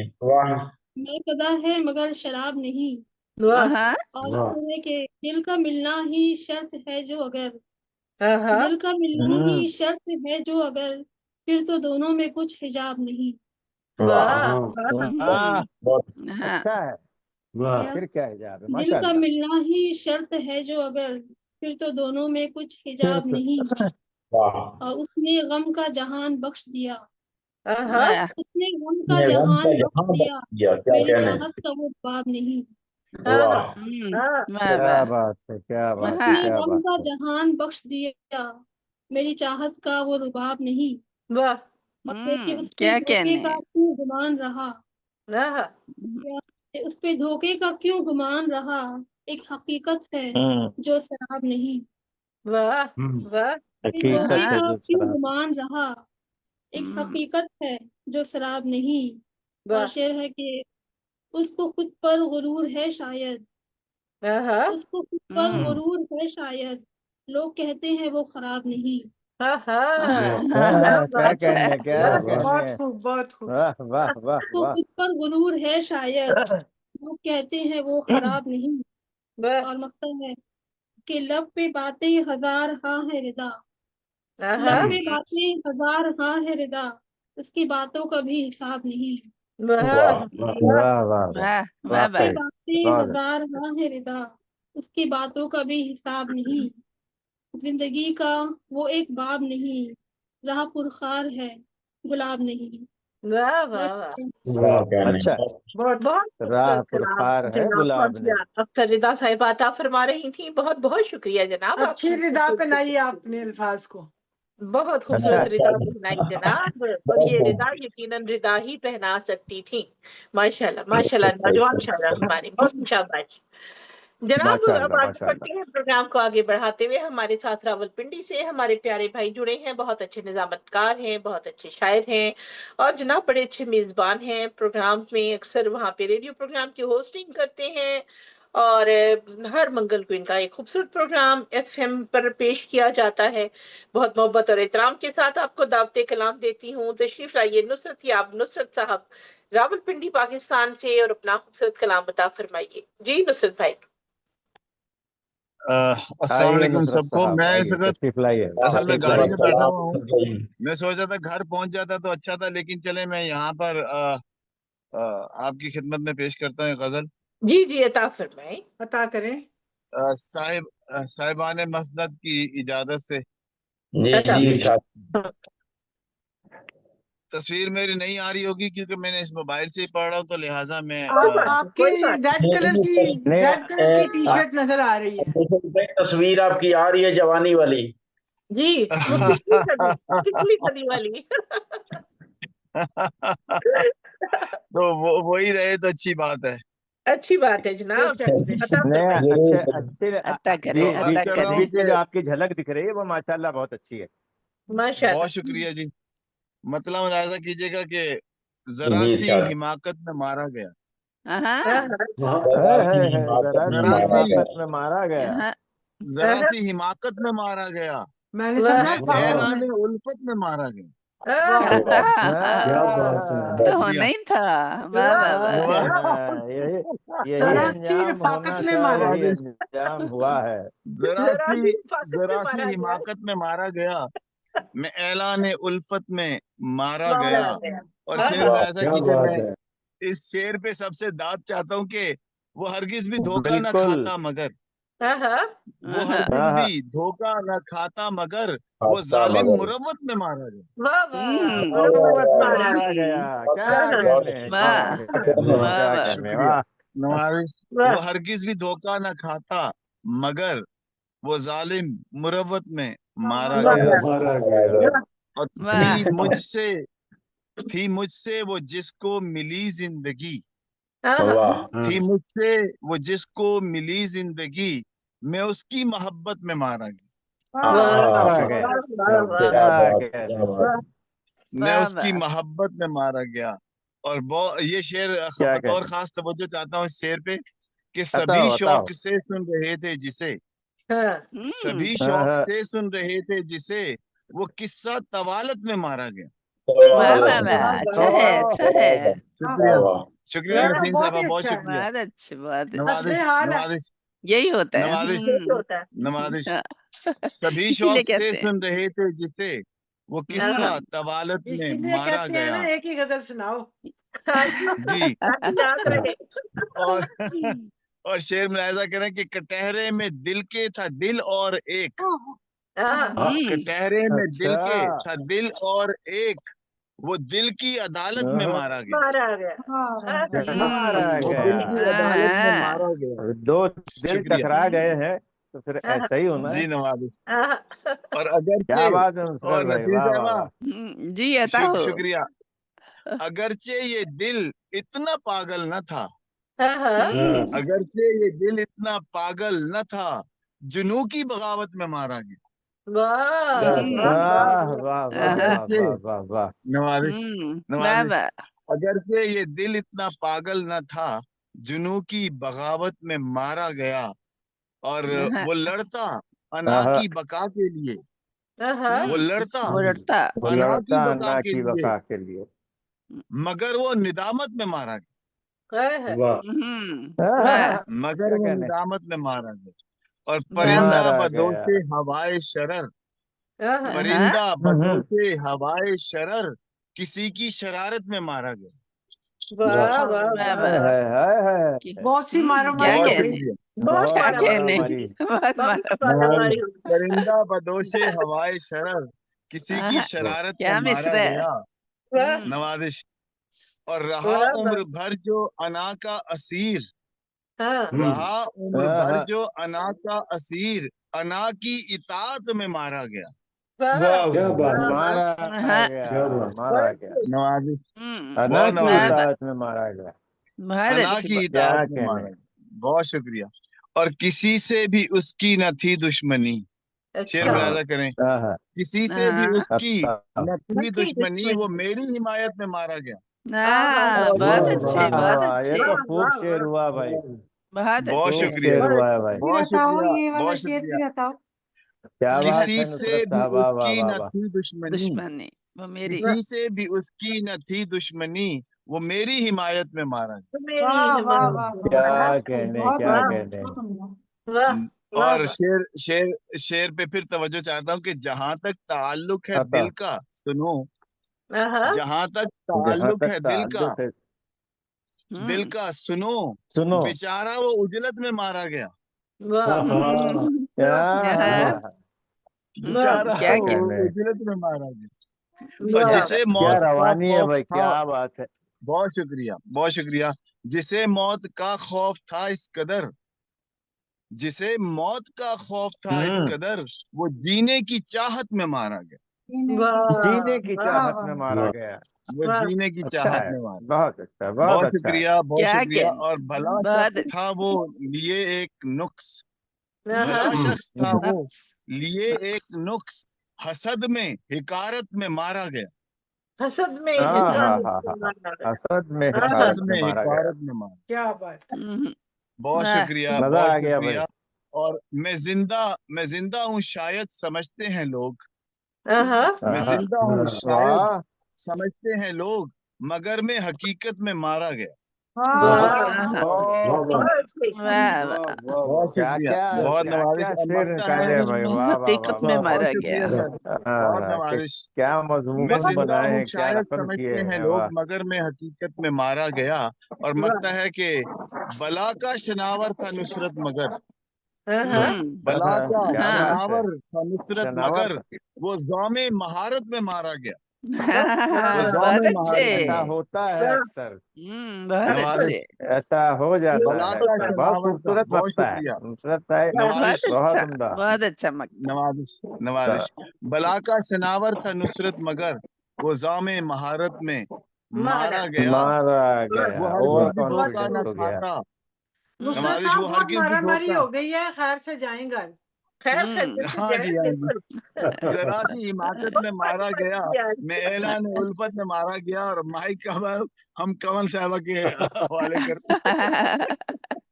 میں قدر ہے مگر شراب نہیں. اور ہے کہ دل کا ملنا ہی شرط ہے جو اگر، دل کا ملنا ہی شرط ہے جو اگر، پھر تو دونوں میں کچھ حجاب نہیں. اچھا ہے. پھر کیا حجاب ہے. دل کا ملنا ہی شرط ہے جو اگر، پھر تو دونوں میں کچھ حجاب نہیں. اور اس نے غم کا جہان بخش دیا، اس نے غم کا جہان بخش دیا، میری چاہت کا وہ باب نہیں. کیا بات ہے، کیا بات اس ہے، نے کیا غم بات کا ہے. جہان بخش دیا، میری چاہت کا وہ رباب نہیں. کہ اس پہ دھوکے کا کیوں گمان رہا، اس پہ دھوکے کا کیوں گمان رہا، ایک حقیقت ہے جو شراب نہیں. حقیقت ہے کا جو کیوں گمان رہا، ایک حقیقت ہے جو شراب نہیں. اور شعر ہے کہ اس کو خود پر غرور ہے شاید، اس کو خود پر غرور ہے شاید، لوگ کہتے ہیں وہ خراب نہیں. کیا کہنے، کیا کہنے. بہت خوب، بہت خوب. واہ واہ واہ اس کو واہ. خود پر غرور ہے شاید، لوگ کہتے ہیں وہ خراب نہیں. اور مقصد ہے کہ لب پہ باتیں ہزار ہاں ہے رضا، لب پہ باتیں ہزار ہاں ہے رضا، اس کی باتوں کا بھی حساب نہیں. واہ واہ واہ. لب پہ باتیں ہزار ہاں ہے رضا، اس کی باتوں کا بھی حساب نہیں. زندگی کا وہ ایک باب نہیں، راہ پرخار ہے گلاب نہیں. اچھا. بہت راہ پرخار ہے گلاب نہیں. اختر رضا صاحبہ عطا فرما رہی تھیں. بہت بہت شکریہ جناب. اچھی ردا پہنائی آپ نے الفاظ کو. بہت خوبصورت ردا پہنائی جناب. اور یہ ردا یقیناً ردا ہی پہنا سکتی تھی. ماشاء اللہ ماشاء اللہ. نوجوان شاعرہ ہماری بہت شاباش جناب. اب آگے بڑھتے ہیں پروگرام کو آگے بڑھاتے ہوئے. ہمارے ساتھ راولپنڈی سے ہمارے پیارے بھائی جڑے ہیں. بہت اچھے نظامت کار ہیں، بہت اچھے شاعر ہیں اور جناب بڑے اچھے میزبان ہیں. پروگرام میں اکثر وہاں پہ ریڈیو پروگرام کی ہوسٹنگ کرتے ہیں اور ہر منگل کو ان کا ایک خوبصورت پروگرام FM پر پیش کیا جاتا ہے. بہت محبت اور احترام کے ساتھ آپ کو دعوت کلام دیتی ہوں. تشریف لائیے نصرت یاب نصرت صاحب راولپنڈی پاکستان سے اور اپنا خوبصورت کلام عطا فرمائیے. جی نصرت بھائی. السلام علیکم سب کو. میں اس وقت اصل میں گاڑی میں بیٹھا ہوا ہوں. میں سوچا تھا گھر پہنچ جاتا تو اچھا تھا، لیکن چلے میں یہاں پر آپ کی خدمت میں پیش کرتا ہوں غزل. جی جی عطا فرمائیں. عطا کریں. صاحبان مسند کی اجازت سے. تصویر میری نہیں آ رہی ہوگی کیونکہ میں نے اس موبائل سے ہی پڑھ رہا ہوں، تو لہٰذا میں آپ کی ریڈ کلر کی ٹی شرٹ نظر آ رہی ہے. تصویر آپ کی آ رہی ہے جوانی والی. جی پچھلی صدی والی تو وہی رہے تو اچھی بات ہے. اچھی بات ہے جناب. اچھے جو آپ کی جھلک دکھ رہی ہے وہ ماشاءاللہ بہت اچھی ہے. بہت شکریہ جی. مطلب ملاحظہ کیجیے گا کہ ذرا سی حماقت میں مارا گیا. ذرا سی حماقت میں مارا گیا. اعلان الفت میں مارا گیا. تو ہونا ہی تھا. ہوا ہے. ذرا سی حماقت میں مارا گیا. میں اعلان الفت میں مارا گیا. اور شعر میں ایسا کیجیے, میں اس شعر پہ سب سے داد چاہتا ہوں کہ وہ ہرگز بھی دھوکہ نہ کھاتا مگر وہ ہرگز بھی دھوکہ نہ کھاتا مگر وہ ظالم مروت میں مارا گیا. شکریہ نواز. وہ ہرگز بھی دھوکہ نہ کھاتا مگر وہ ظالم مروت میں مارا گیا. اور تھی مجھ سے وہ جس کو ملی زندگی. تھی مجھ سے وہ جس کو ملی زندگی میں اس کی محبت میں مارا گیا. میں اس کی محبت میں مارا گیا. اور یہ شعر بطور خاص توجہ چاہتا ہوں اس شعر پہ کہ سبھی شوق سے سن رہے تھے جسے سبھی شوق سے سن رہے تھے جسے وہ قصہ طوالت میں مارا گیا. شکریہ شکریہ نسرین صاحبہ, بہت شکریہ. یہی ہوتا ہے نوازش. سبھی شوق سے سن رہے تھے جسے وہ قصہ طوالت میں مارا گیا. ایک ہی غزل سناؤ جی. اور شعر ملاحظہ کریں کہ کٹہرے میں دل کے تھا دل اور ایک. کٹہرے میں دل کے تھا دل اور ایک وہ دل کی عدالت میں مارا گیا. دو دل ٹکرا گئے ہیں تو پھر ایسا ہی ہونا ہے. جی نواز. اور اگرچہ شکریہ اگرچہ یہ دل اتنا پاگل نہ تھا. اگرچہ یہ دل اتنا پاگل نہ تھا جنوں کی بغاوت میں مارا گیا. نوازش. اگرچہ یہ دل اتنا پاگل نہ تھا جنوں کی بغاوت میں مارا گیا. اور وہ لڑتا انا کی بقا کے لیے. وہ لڑتا انا کی بقا کے لیے مگر وہ ندامت میں مارا گیا. مگر وہ ندامت میں مارا گیا. اور پرندہ بدوش ہوائے شرر. پرندہ بدوش ہوائے شرر کسی کی شرارت میں مارا گیا. بہت سی مارا پرندہ بدوش ہوائے شرر کسی کی شرارت میں مارا گیا. نوازش. اور رہا عمر بھر جو انا کا اسیر. رہا عمر بھر جو انا کا اسیر انا کی اطاعت میں مارا گیا. نوازش. انا کی اطاعت میں مارا گیا. بہت شکریہ. اور کسی سے بھی اس کی نہ تھی دشمنی. شعر ملاحظہ کریں. کسی سے بھی اس کی نہ تھی دشمنی وہ میری حمایت میں مارا گیا. بہت اچھے بہت اچھے. خوب شعر ہوا بھائی. بہت شکریہ. بہت شکریہ. بہت شکریہ. کسی سے بھی اس کی نہ تھی دشمنی. کسی سے بھی اس کی نہ تھی دشمنی وہ میری حمایت میں مارا گیا. کیا کہنے. اور شعر پہ پھر توجہ چاہتا ہوں کہ جہاں تک تعلق ہے دل کا سنو. جہاں تک تعلق ہے دل کا سنو بیچارہ وہ اجلت میں مارا گیا. بیچارہ اجلت میں مارا گیا. اور جسے موت روانی ہے بھائی, کیا بات ہے. بہت شکریہ. بہت شکریہ. جسے موت کا خوف تھا اس قدر جسے موت کا خوف تھا اس قدر وہ جینے کی چاہت میں مارا گیا. جینے کی چاہت میں مارا گیا. وہ جینے کی چاہت میں مارا. بہت اچھا، بہت اچھا. شکریہ، بہت شکریہ. اور بھلا شخص تھا وہ لیے ایک نقص، بھلا شخص تھا وہ لیے ایک نقص، حسد میں حکارت میں مارا گیا. حسد میں حسد میں حسد میں مارا گیا. حکارت میں مارا. کیا بات. بہت شکریہ، مزہ بہت آ گیا بھائی. شکریہ. اور میں زندہ ہوں شاید سمجھتے ہیں لوگ، میں زندہ ہوں شاید سمجھتے ہیں لوگ، مگر میں حقیقت میں مارا گیا. بہت شکریہ، بہت نوازش. اب لگتا ہے حقیقت میں مارا گیا. بہت نوازش. کیا مضمون میں زندہ بنائے ہوں ہیں، کیا شاید رقم کیے سمجھتے ہیں ہیں. لوگ، مگر میں حقیقت میں مارا گیا. اور لگتا ہے کہ بلا کا شناور تھا نصرت مگر، بلا کا شناور تھا نصرت مگر وہ زوم مہارت میں مارا گیا. بہت اچھے. ایسا ہوتا ہے اکثر، بہت اچھے. ایسا ہو جاتا بلا ہے. کا بہت شناور تھا. خوبصورت بہت لگتا ہے. شکریہ. نصرت صاحب نوازش، بہت عمدہ. بہت اچھا. نوازش. بلا کا شناور تھا نصرت مگر وہ زوم مہارت میں مارا گیا. مارا گیا. وہ اوور ہرگز بھی دھوکہ نہ کانفیڈنس ہو گیا. کھاتا. نصرت نوازش صاحب وہ بہت ہرگز بھی مارا ماری دھوکہ. ہو گئی ہے، خیر سے جائیں گے. خیر ہاں جی، ہاں جی. ذرا سی حماقت میں مارا گیا، میں اعلان الفت میں مارا گیا. اور مائک کا ہم کنول صاحبہ کے حوالے کرتے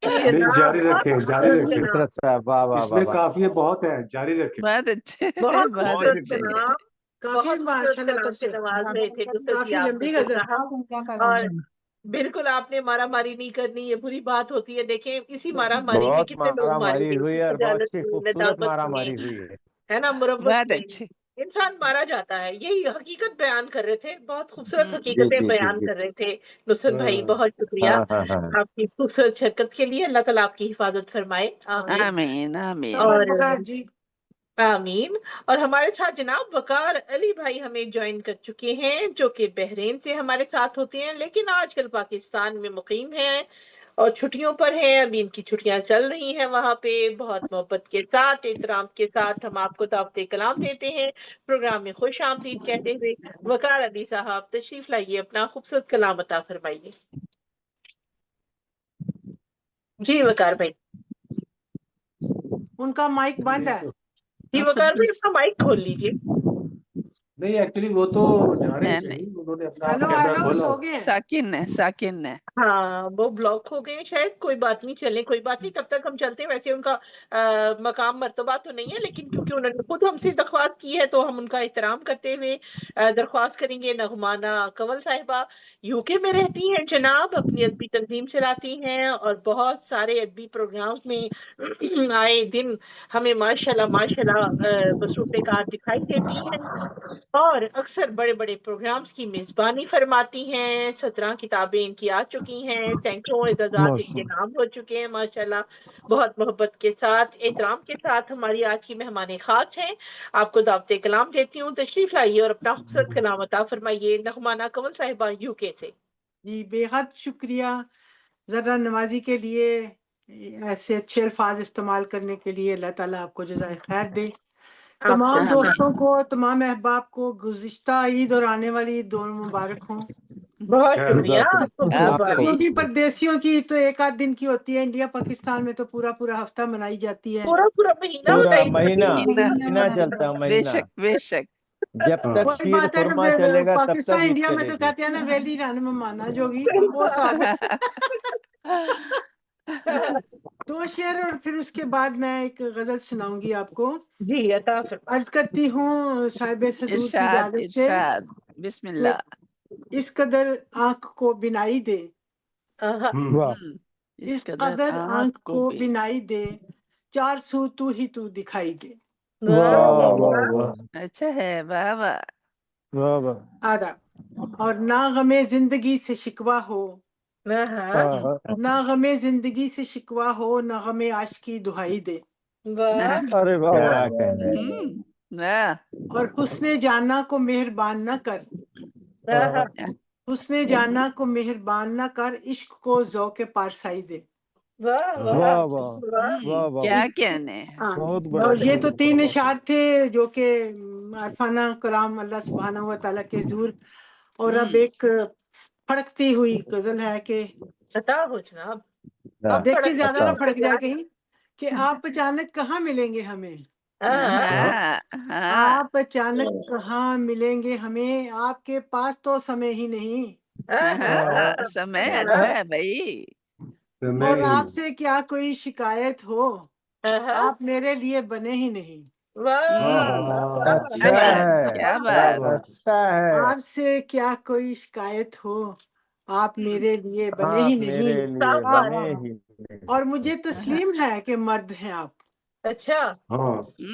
نہیں، جاری رکھیں، جاری رکھیں. نصرت صاحب واہ واہ اس میں واہ. کافی بہت ہے، جاری رکھیں. بہت اچھے. بہت بہت بہت اچھے. شکریہ. کافی ماشاء اللہ کلام سے نواز رہے تھے نصرت جی کافی آپ لمبی کو. غزل. اور بالکل آپ نے مارا ماری نہیں کرنی، یہ بری بات ہوتی ہے. دیکھیں اسی مارا ماری میں بہت کتنے لوگ مارا مارے ماری ہوئی گئے، ہے اور بہت خجالت اچھی میں، خوبصورت ندامت مارا میں، ماری ہوئی ہے. ہے نا، مروت بہت میں اچھے. انسان مارا جاتا ہے. یہی حقیقت بیان کر رہے تھے، بہت خوبصورت جی حقیقتیں جی جی بیان جی. کر رہے تھے نصرت بھائی. بہت شکریہ ہاں ہاں ہاں. آپ کی اس خوبصورت شرکت کے لیے. اللہ تعالیٰ آپ کی حفاظت فرمائے. آمین. آمین آمین. اور جی آمین. اور ہمارے ساتھ جناب وقار علی بھائی ہمیں جوائن کر چکے ہیں، جو کہ بحرین سے ہمارے ساتھ ہوتے ہیں، لیکن آج کل پاکستان میں مقیم ہیں اور چھٹیوں پر ہیں. ابھی ان کی چھٹیاں چل رہی ہیں وہاں پہ. بہت محبت کے ساتھ، احترام کے ساتھ ہم آپ کو دعوت کلام دیتے ہیں، پروگرام میں خوش آمدید کہتے ہوئے. وقار علی صاحب تشریف لائیے، اپنا خوبصورت کلام عطا فرمائیے. جی وقار بھائی. ان کا مائک بند ہے. جی وقار بھائی اپنا مائک کھول لیجیے. نہیں، ایکچولی وہ تو جا رہے تھے، انہوں نے اپنا ہیلو کیمرہ ہیلو کھولا. سو گئے ہیں. ساکن ہے. ہاں وہ بلاک ہو گئے شاید. کوئی بات نہیں، چلیں کوئی بات نہیں، تب تک ہم چلتے ہیں. ویسے ان کا مقام مرتبہ تو نہیں ہے، لیکن کیونکہ انہوں نے خود ہم سے درخواست کی ہے تو ہم ان کا احترام کرتے ہوئے درخواست کریں گے. نغمانہ کنول صاحبہ یو کے میں رہتی ہیں جناب، اپنی ادبی تنظیم چلاتی ہیں اور بہت سارے ادبی پروگرامز میں آئے دن ہمیں ماشاءاللہ مصروف کار دکھائی دیتی ہیں اور اکثر بڑے بڑے پروگرامز کی میزبانی فرماتی ہیں. 17 کتابیں ان کی آ چکی ہیں، سینکڑوں اعزازات ان کے نام ہو چکے ہیں ماشاءاللہ. بہت محبت کے ساتھ، احترام کے ساتھ ہماری آج کی مہمان خاص ہیں. آپ کو دعوت کلام دیتی ہوں، تشریف لائیے اور اپنا خوبصورت کلام عطا فرمائیے. نغمانہ کنول صاحبہ یو کے سے. جی بے حد شکریہ ذرا نوازی کے لیے، ایسے اچھے الفاظ استعمال کرنے کے لیے. اللہ تعالیٰ آپ کو جزائے خیر دے. تمام دوستوں کو، تمام احباب کو گزشتہ عید اور آنے والی عید دونوں مبارک ہوں. بہت شکریہ آپ کو. کیونکہ پردیسیوں کی تو ایک آدھ دن کی ہوتی ہے، انڈیا پاکستان میں تو پورا پورا ہفتہ منائی جاتی ہے. پورا مہینہ پورا بتائی مہینہ چلتا ہے. مہینہ بے شک. جب تک وہی شیر بات ہے نا، خورما چلے گا تب پاکستان تک عید انڈیا میں چلے تو گی. کہتے ہیں نا ویلی رن میں مانا جوگی، وہ حساب ہے. 2 شعر اور پھر اس کے بعد میں ایک غزل سناؤں گی آپ کو. جی عطا فرمائیے. عرض کرتی ہوں صاحب صدور کی ارشاد اجازت سے، ارشاد. بسم اللہ. اس قدر آنکھ کو بینائی دے، اس قدر آنکھ کو بینائی دے، 4 سو تو ہی تو دکھائی دے. واہ واہ واہ. اچھا ہے. واہ واہ. واہ واہ. آدھا. اور نہ غمِ زندگی سے شکوہ ہو، نہ غمِ زندگی سے شکوہ ہو، نہ غمِ عاشقی دہائی دے. ارے واہ واہ. اور حسن جانا کو مہربان نہ کر، حسن جانا کو مہربان نہ کر، عشق کو ذوق پارسائی دے. واہ واہ واہ واہ واہ واہ واہ کیا کہنے. بہت بڑا اور یہ تو کلام. 3 اشعار تھے جو کہ عرفانہ کلام اللہ سبحانہ و تعالیٰ کے حضور. اور اب ایک پھڑکتی ہوئی غزل ہے کہ عطا ہو جناب. ہاں، دیکھیے زیادہ اچھا. نہ پھڑک جائے کہیں کہ آپ اچانک کہاں ملیں گے ہمیں. آپ اچانک کہاں ملیں گے ہمیں، آپ کے پاس تو سمے ہی نہیں. سمے اچھا ہے بھائی. اور آپ سے کیا کوئی شکایت ہو، آپ میرے لیے بنے ہی نہیں. اچھا ہے، کیا بات. اچھا ہے. آپ سے کیا کوئی شکایت ہو، آپ میرے لیے بنے ہی آپ میرے نہیں. لیے بنے ہی نہیں. اور مجھے تسلیم ہے کہ مرد ہیں آپ. اچھا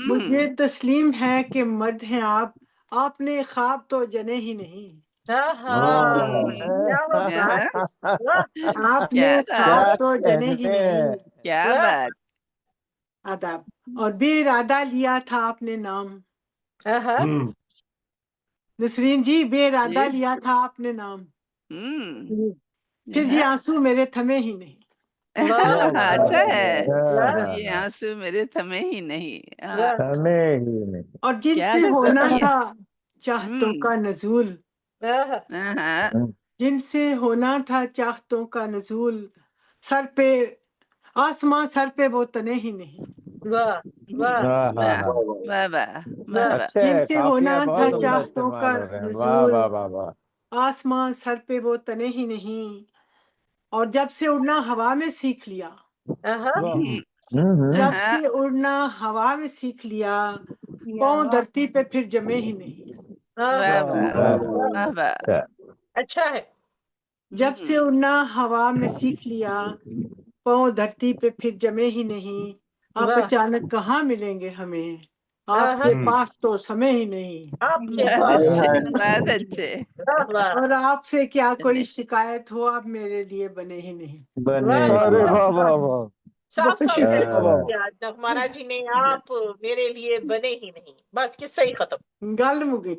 مجھے تسلیم ہے کہ مرد ہیں آپ نے خواب تو جنے ہی نہیں. آپ نے کیا خواب بات. تو جنے ہی نہیں. کیا بات. آداب. اور بے ارادہ لیا تھا آپ نے نام. نسرین جی بے ارادہ لیا تھا آپ نے نام. پھر جی آنسو میرے تھمے ہی نہیں. اچھا ہے. یہ آنسو میرے تھمے ہی نہیں. ہمیں ہی نہیں. اور جن کیا سے غزل ہونا کی. تھا چاہتوں کا نزول، جن سے ہونا تھا چاہتوں کا نزول، سر پہ آسمان سر پہ وہ تنے ہی نہیں. واہ واہ واہ واہ واہ واہ. اچھے جن سے قافیہ ہونا تھا بہت عمدہ چاہتوں کا استعمال ہو رہے ہیں. واہ نزول، واہ واہ واہ. آسمان سر پہ وہ تنے ہی نہیں. اور جب سے اڑنا ہوا میں سیکھ لیا، جب سے اڑنا ہوا میں سیکھ لیا، پاؤں دھرتی پہ پھر جمے ہی نہیں. واہ واہ واہ واہ. اچھا ہے. جب سے اڑنا ہوا میں سیکھ لیا، پاؤں دھرتی پہ پھر جمے ہی نہیں. آپ اچانک کہاں ملیں گے ہمیں، آپ کے پاس تو سمے ہی نہیں. بہت اچھے بہت اچھے. اور آپ سے کیا کوئی شکایت ہو، آپ میرے لیے بنے ہی نہیں. بنے. ارے واہ واہ واہ. صاف صاف نغمانہ جی نے آپ میرے لیے بنے ہی نہیں، بس قصہ ہی ختم. گل مگی.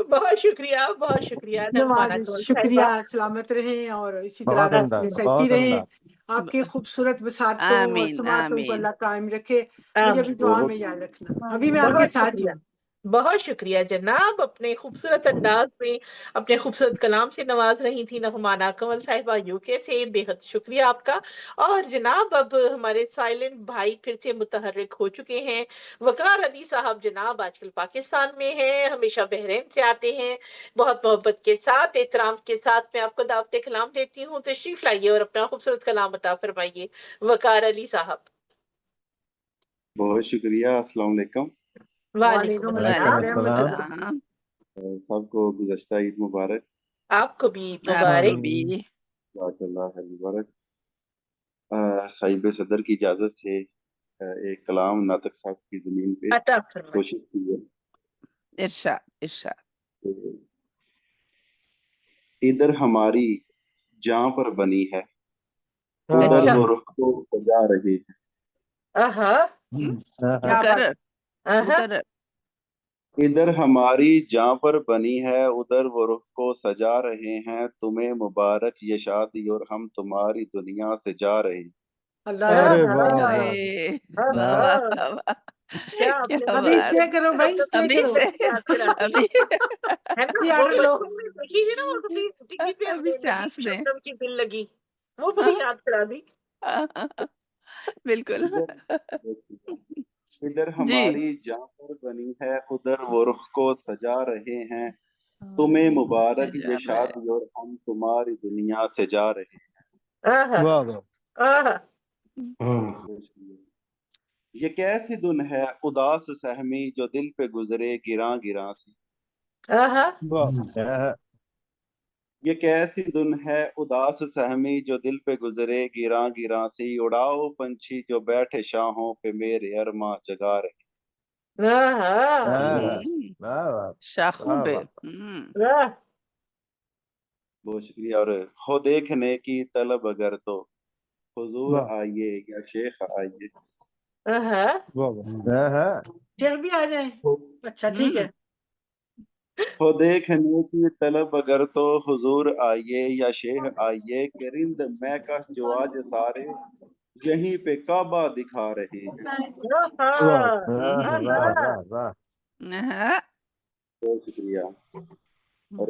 بہت شکریہ بہت شکریہ نغمانہ نواز کمل شکریہ. صاحبہ. سلامت رہیں اور اسی بہت طرح عمدہ، سہتی بہت رہیں. عمدہ. آپ کے خوبصورت بصارتوں اور آمین سماعتوں کو آمین. اللہ قائم رکھے. مجھے بھی دعا میں یاد رکھنا. ابھی میں آپ کے بہت ساتھ ہی شکریہ ہوں. بہت شکریہ جناب. اپنے خوبصورت انداز میں اپنے خوبصورت کلام سے نواز رہی تھی نغمانہ کمل صاحبہ یو کے سے. بے حد شکریہ آپ کا. اور جناب اب ہمارے سائلنٹ بھائی پھر سے متحرک ہو چکے ہیں. وقار علی صاحب جناب آج کل پاکستان میں ہیں، ہمیشہ بحرین سے آتے ہیں. بہت محبت کے ساتھ احترام کے ساتھ میں آپ کو دعوت کلام دیتی ہوں. تشریف لائیے اور اپنا خوبصورت کلام عطا فرمائیے وقار علی صاحب. بہت شکریہ. السلام علیکم. وعلیکم وعلیکم السلام. السلام. السلام. سب کو گزشتہ عید مبارک. آپ کو بھی آپ کو مبارک. بھی. جزاک اللہ خیر. مبارک. صاحب صدر کی اجازت سے ایک کلام ناطق صاحب کی زمین پہ عطا فرمائیے. کوشش کی ہے. ارشاد ارشاد. ادھر ہماری جاں پر بنی ہے، ادھر وہ رخ کو سجا رہی ہے. مقرر مقرر. ادھر ہماری جاں پر بنی ہے، ادھر وہ رخ کو سجا رہے ہیں. تمہیں مبارک یہ شادی اور ہم تمہاری دنیا سے جا رہے ہیں. ارے واہ واہ. واہ واہ واہ. کیا ابھی بات. اسٹے کرو بھائی، اسٹے ابھی کرو. سے ابھی اسٹے آرڈر لو. ابھی چانس دیں. کی دل لگی وہ بڑی یاد کرا دی. بالکل. ادھر جی. ہماری جاں پر بنی ہے، ادھر وہ رخ کو سجا رہے ہیں. تمہیں مبارک یہ شادی اور ہم تمہاری دنیا سے جا رہے ہیں. واہ واہ. یہ کیسی دن ہے اداس سہمی جو دل پہ گزرے گراں گراں سی. یہ کیسی دن ہے اداس سہمی جو دل پہ گزرے گراں گراں سی. اڑاؤ پنچھی جو بیٹھے شاہوں پہ میرے ارماں جگا رہے. شاخوں پہ. بہت شکریہ. اور ہو دیکھنے کی طلب اگر تو حضور آئیے یا شیخ آئیے. شیخ بھی آ جائیں. اچھا ٹھیک ہے. ہو دیکھنے کی طلب اگر تو حضور آئیے یا شیخ آئیے، کہ رند میں کش جو آج سارے یہیں پہ کعبہ دکھا رہے ہیں۔ بہت شکریہ۔ اور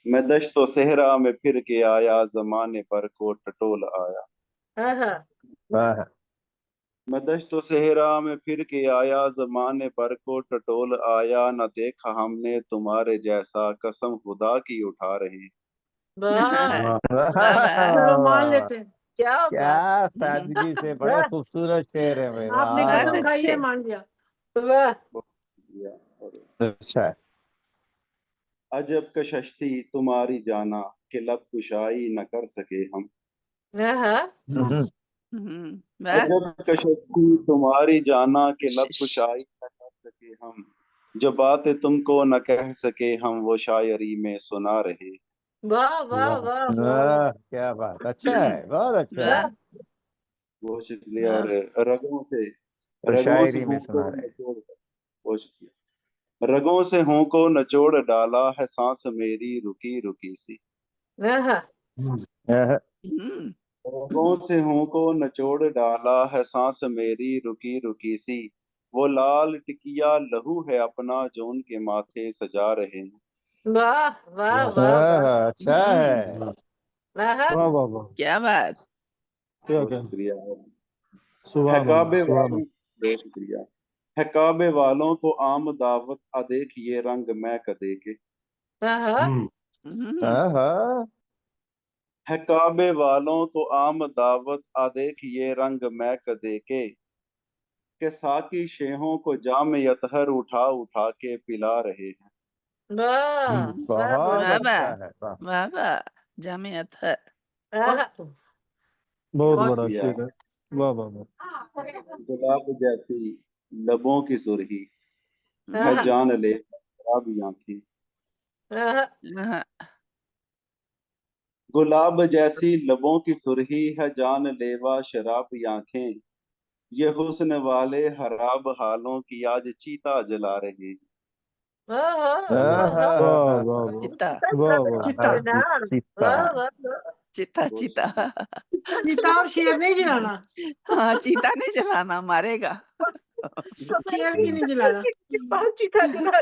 میں دشت و صحرا میں پھر کے آیا، زمانے پر کو ٹٹول آیا۔ میں دشت و صحرا میں پھر کے آیا، زمانے پر کو ٹٹول آیا، نہ دیکھا ہم نے تمہارے جیسا، قسم خدا کی اٹھا رہے۔ مان لیتے ہیں۔ کیا سادگی سے، بڑے خوبصورت شعر ہے بھائی، آپ نے قسم کھائی ہے، مان لیا۔ اچھا، عجب کششتی تمہاری جانا، کہ لب کشائی نہ کر سکے ہم۔ عجب کششتی تمہاری جانا، کہ لب کشائی نہ کر سکے ہم، جو باتیں تم کو نہ کہہ سکے ہم، وہ شاعری میں سنا رہے۔ واہ واہ واہ واہ، کیا بات، اچھا ہے، بہت اچھا ہے۔ بہت شکریہ۔ اور رگوں سے شاعری میں ہوں سنا کو رہے۔ نچوڑ، بہت شکریہ، رگوں سے ہوں کو نچوڑ ڈالا ہے، سانس میری رکی رکی سی۔ رگوں سے ہوں کو نچوڑ ڈالا ہے، سانس میری رکی رکی سی، وہ لال ٹکیا لہو ہے اپنا، جو ان کے ماتھے سجا رہے ہیں۔ واہ واہ واہ، اچھا ہے، کیا بات، بہت شکریہ۔ ہے کعبے والوں، بہت شکریہ، ہے کعبے والوں کو عام دعوت، دیکھ یہ رنگ میں کدے کے۔ ہے کعبے والوں کو عام دعوت، دیکھ یہ رنگ میں کدے کے، کہ ساقی شیہوں کو جام اطہر اٹھا اٹھا کے پلا رہے ہیں۔ بہت اچھا ہے، واہ واہ، جامع اطہر، بہت بڑا شعر ہے، واہ واہ واہ۔ گلاب جیسی لبوں کی سرخی ہے، جان لے شرابی آنکھیں۔ گلاب جیسی لبوں کی سرخی ہے، جان لیوا شرابی آنکھیں، یہ حسن والے خراب حالوں کی آج چیتا جلا رہے ہیں۔ چیتا چیتا، چیتا اور شیر نہیں جلانا، ہاں چیتا نہیں جلانا، مارے گا، شیر بھی نہیں جلانا۔ چیتا جلا۔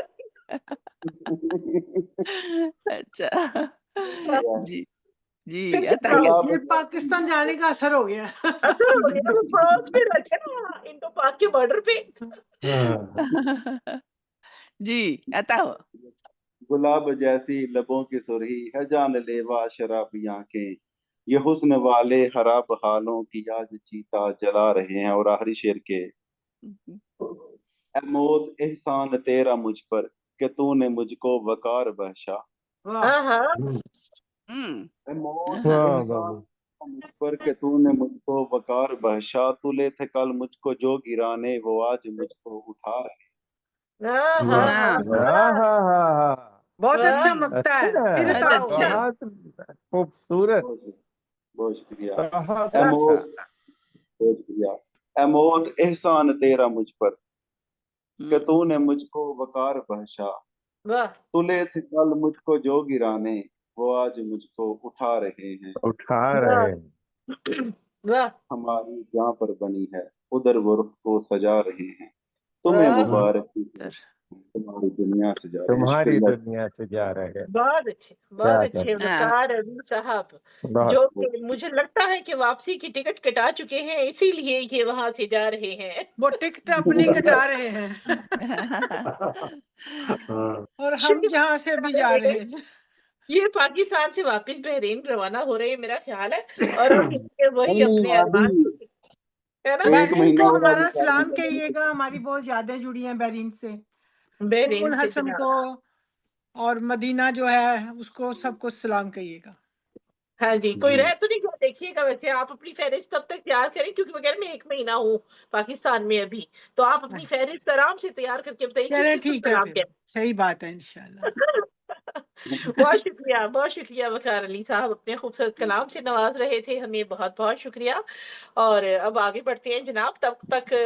اچھا جی جی، یہ پاکستان جانے کا اثر ہو گیا، فرانس میں رکھے نا، انڈو پاک کے بارڈر پہ۔ جی عطا ہو۔ گلاب جیسی لبوں کی سرخی ہے، جان لیوا شرابی آنکھیں، یہ حسن والے خراب حالوں کی آج چیتا جلا رہے ہیں۔ اور آخری شعر کے، اے موت احسان تیرا مجھ پر، کہ تو نے مجھ کو وقار بخشا۔ اے موت احسان مجھ پر، کہ تو نے مجھ کو وقار بخشا، تلے تھے کل مجھ کو جو گرانے، وہ آج مجھ کو اٹھا رہے۔ بہت اچھا مقطع ہے، پھر بہت خوبصورت، بہت شکریہ۔ اے موت، بہت شکریہ۔ اے موت احسان تیرا مجھ پر، کہ تو نے مجھ کو وقار بخشا، تلے تھے کل مجھ کو جو گرانے، وہ آج مجھ کو اٹھا رہے ہیں۔ اٹھا رہے ہیں، ہماری جہاں پر بنی ہے، ادھر وہ رخ کو سجا رہے ہیں۔ تمہیں مبارک تمہاری دنیا سے جا رہے ہیں۔ تمہاری دنیا سے جا رہے ہیں۔ بہت اچھے، بہت اچھے وقار علی صاحب، جو کہ مجھے لگتا ہے کہ واپسی کی ٹکٹ کٹا چکے ہیں، اسی لیے یہ وہاں سے جا رہے ہیں۔ وہ ٹکٹ اپنی کٹا رہے ہیں اور ہم جہاں سے بھی جا رہے ہیں۔ یہ پاکستان سے واپس بحرین روانہ ہو رہے ہیں میرا خیال ہے، اور وہی اپنے ارمان سے۔ بحرین کو ہمارا سلام کہیے گا، ہماری بہت یادیں جڑی ہیں بحرین سے، بحرین حسن کو اور مدینہ جو ہے اس کو سب کو سلام کہیے گا۔ ہاں جی، کوئی رہ تو نہیں، دیکھیے گا ویسے آپ اپنی فہرست تب تک تیار کریں، کیونکہ وغیرہ میں 1 مہینہ ہوں پاکستان میں ابھی، تو آپ اپنی فہرست آرام سے تیار کر کے بتائیے۔ ٹھیک ہے، صحیح بات ہے، انشاءاللہ۔ بہت شکریہ، بہت شکریہ وقار علی صاحب، اپنے خوبصورت کلام سے نواز رہے تھے ہمیں، بہت بہت شکریہ۔ اور اب آگے بڑھتے ہیں جناب، تب تک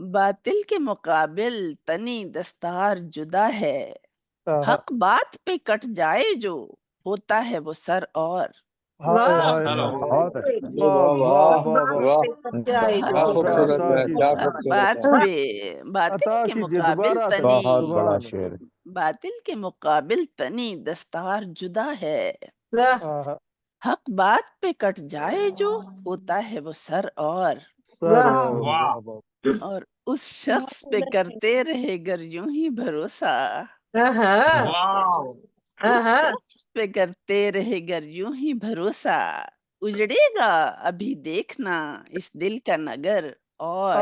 باطل کے مقابل تنی دستار جدا ہے، حق بات پہ کٹ جائے جو ہوتا ہے وہ سر اور باطل کے مقابل تنی دستار جدا ہے، حق بات پہ کٹ جائے جو ہوتا ہے وہ سر اور اس شخص پہ کرتے رہے گر یوں ہی بھروسہ، اس شخص پہ کرتے رہے گر یوں ہی بھروسہ، اجڑے گا ابھی دیکھنا اس دل کا نگر اور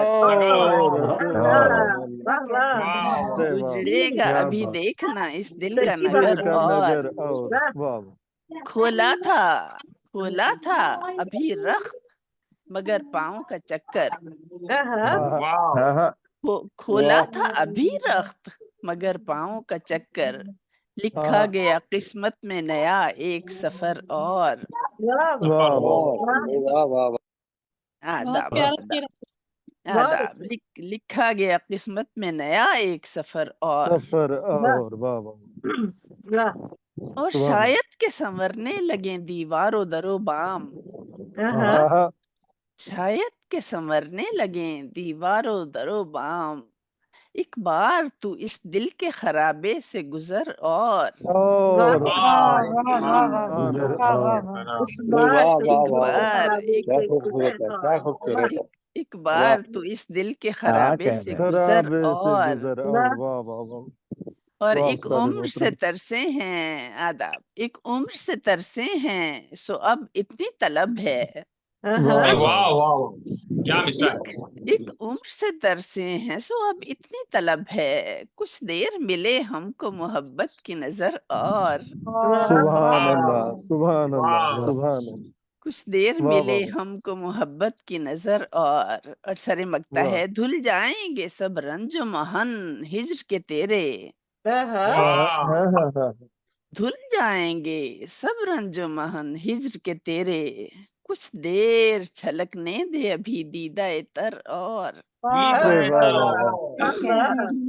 اجڑے گا ابھی دیکھنا اس دل کا نگر اور کھولا تھا ابھی رخت مگر پاؤں کا چکر، کھولا تھا ابھی رخت مگر پاؤں کا چکر، لکھا گیا قسمت میں نیا ایک سفر اور آداب لکھا گیا قسمت میں نیا ایک سفر اور شاید کے سنورنے لگیں دیوار و در و بام، شاید کے سنورنے لگیں دیوار و در و بام، ایک بار تو اس دل کے خرابے سے گزر اور ایک بار تو اس دل کے خرابے سے گزر اور ایک عمر سے ترسے ہیں آداب، ایک عمر سے ترسے ہیں سو اب اتنی طلب ہے، ایک عمر سے ترسے ہیں سو اب اتنی طلب ہے، کچھ دیر ملے ہم کو محبت کی نظر اور کچھ دیر ملے ہم کو محبت کی نظر اور سر مگتا ہے دھل جائیں گے سب رنج و محن ہجر کے تیرے، دھل جائیں گے سب رنج و محن ہجر کے تیرے، کچھ دیر چھلکنے دے ابھی دیدہ تر اور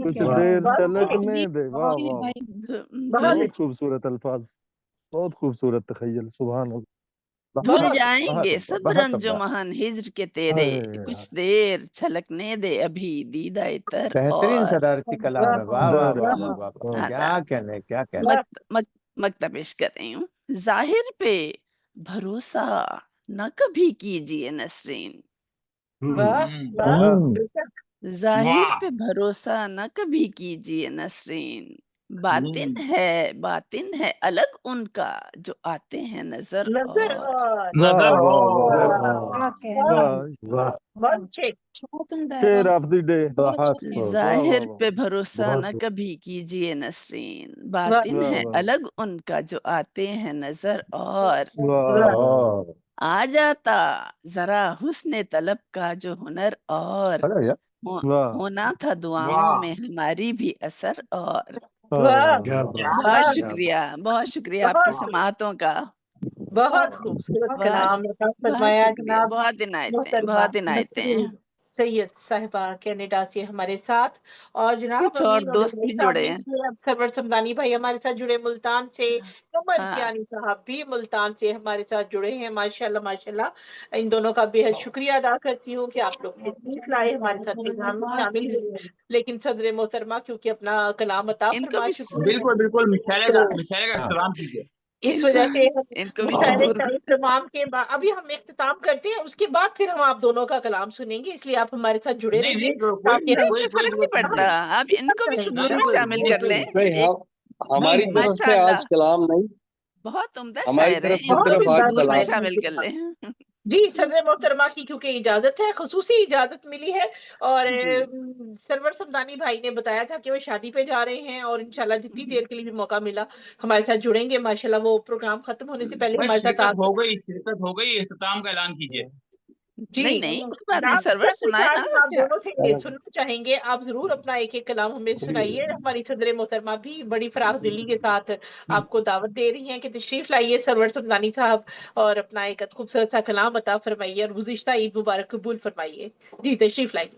کچھ دیر چھلکنے دے، بہت خوبصورت الفاظ، بہت خوبصورت تخیل، سبحان اللہ، دھل جائیں گے سب رنج و محن ہجر کے تیرے، کچھ دیر چھلکنے دے ابھی دیدہ تر بہترین صدارتی کلام ہے، واہ واہ واہ واہ، کیا کہنے کیا کہنے۔ مکتہ پیش کر رہی ہوں، ظاہر پہ بھروسہ نہ کبھی کیجیے نسرین، ظاہر پہ بھروسہ نہ کبھی کیجیے نسرین، باطن ہے الگ ان کا جو آتے ہیں نظر ظاہر پہ بھروسہ نہ کبھی کیجیے نسرین، باطن ہے الگ ان کا جو آتے ہیں نظر اور آ جاتا ذرا حسن طلب کا جو ہنر اور ہونا تھا دعاؤں میں ہماری بھی اثر اور بہت شکریہ آپ کی سماعتوں کا، بہت خوبصورت کلام فرمایا جناب، بہت عنایتیں سید صاحبہ کینیڈا سے ہمارے ساتھ، اور جناب اور دوست بھی جڑے ہیں، سرور سمدانی بھائی ہمارے ساتھ جڑے ملتان سے، کمل کیانی صاحب بھی ملتان سے ہمارے ساتھ جڑے ہیں، ماشاءاللہ ماشاءاللہ، ان دونوں کا بے حد شکریہ ادا کرتی ہوں کہ آپ لوگ تشریف لائے ہمارے ساتھ پروگرام میں شامل ہوئے، لیکن صدر محترمہ کیونکہ اپنا کلام عطا فرما چکے، بالکل مشاعرے کا احترام کیجیے، اس وجہ سے اہتمام کے بعد ابھی ہم اختتام کرتے ہیں، اس کے بعد پھر ہم آپ دونوں کا کلام سنیں گے، اس لیے آپ ہمارے ساتھ جڑے رہیے، فرق نہیں پڑتا، آپ ان کو بھی صدور میں شامل کر لیں، ہماری طرف سے آج کلام نہیں، بہت عمدہ شاعر ہیں، ان کو بھی صدور میں شامل کر لیں۔ جی صدر محترمہ کی کیونکہ اجازت ہے، خصوصی اجازت ملی ہے، اور سرور سمدانی بھائی نے بتایا تھا کہ وہ شادی پہ جا رہے ہیں، اور انشاءاللہ جتنی دیر کے لیے بھی موقع ملا ہمارے ساتھ جڑیں گے، ماشاءاللہ وہ پروگرام ختم ہونے سے پہلے ہمارے ساتھ شرکت ہو گئی، اختتام کا اعلان کیجیے۔ جی نہیں کوئی بات نہیں، سرور سنائے نا، آپ دونوں سے سننا چاہیں گے، آپ ضرور اپنا ایک ایک کلام ہمیں سنائیے، ہماری صدر محترمہ بھی بڑی فراخ دلی کے ساتھ آپ کو دعوت دے رہی ہیں کہ تشریف لائیے سرور سمدانی صاحب، اور اپنا ایک خوبصورت سا کلام عطا فرمائیے اور گزشتہ عید مبارک قبول فرمائیے، جی تشریف لائیے۔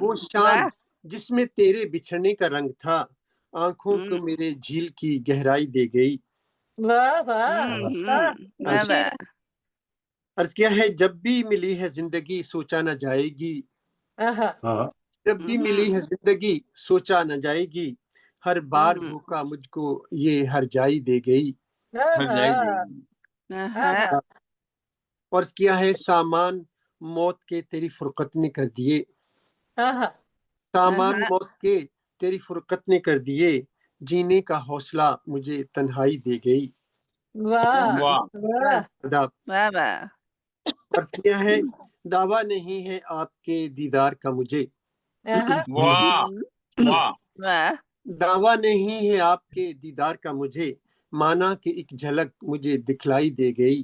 وہ شام جس میں تیرے بچھڑنے کا رنگ تھا آنکھوں کو میرے جھیل کی گہرائی دے گئی. واہ واہ. عرض کیا ہے جب بھی ملی ہے زندگی سوچا نہ جائے گی. جب بھی ملی ہے زندگی سوچا نہ جائے گی. ہر بار دھوکا مجھ کو یہ ہر جائی دے گئی. اور کیا ہے سامان موت کے تیری فرقت نے کر دیے. سامان موت کے تیری فرقت نے کر دیے. جینے کا حوصلہ مجھے تنہائی دے گئی. اور کیا ہے دعویٰ نہیں ہے آپ کے دیدار کا مجھے. دعویٰ نہیں ہے آپ کے دیدار کا مجھے. مانا کہ ایک جھلک مجھے دکھلائی دے گئی.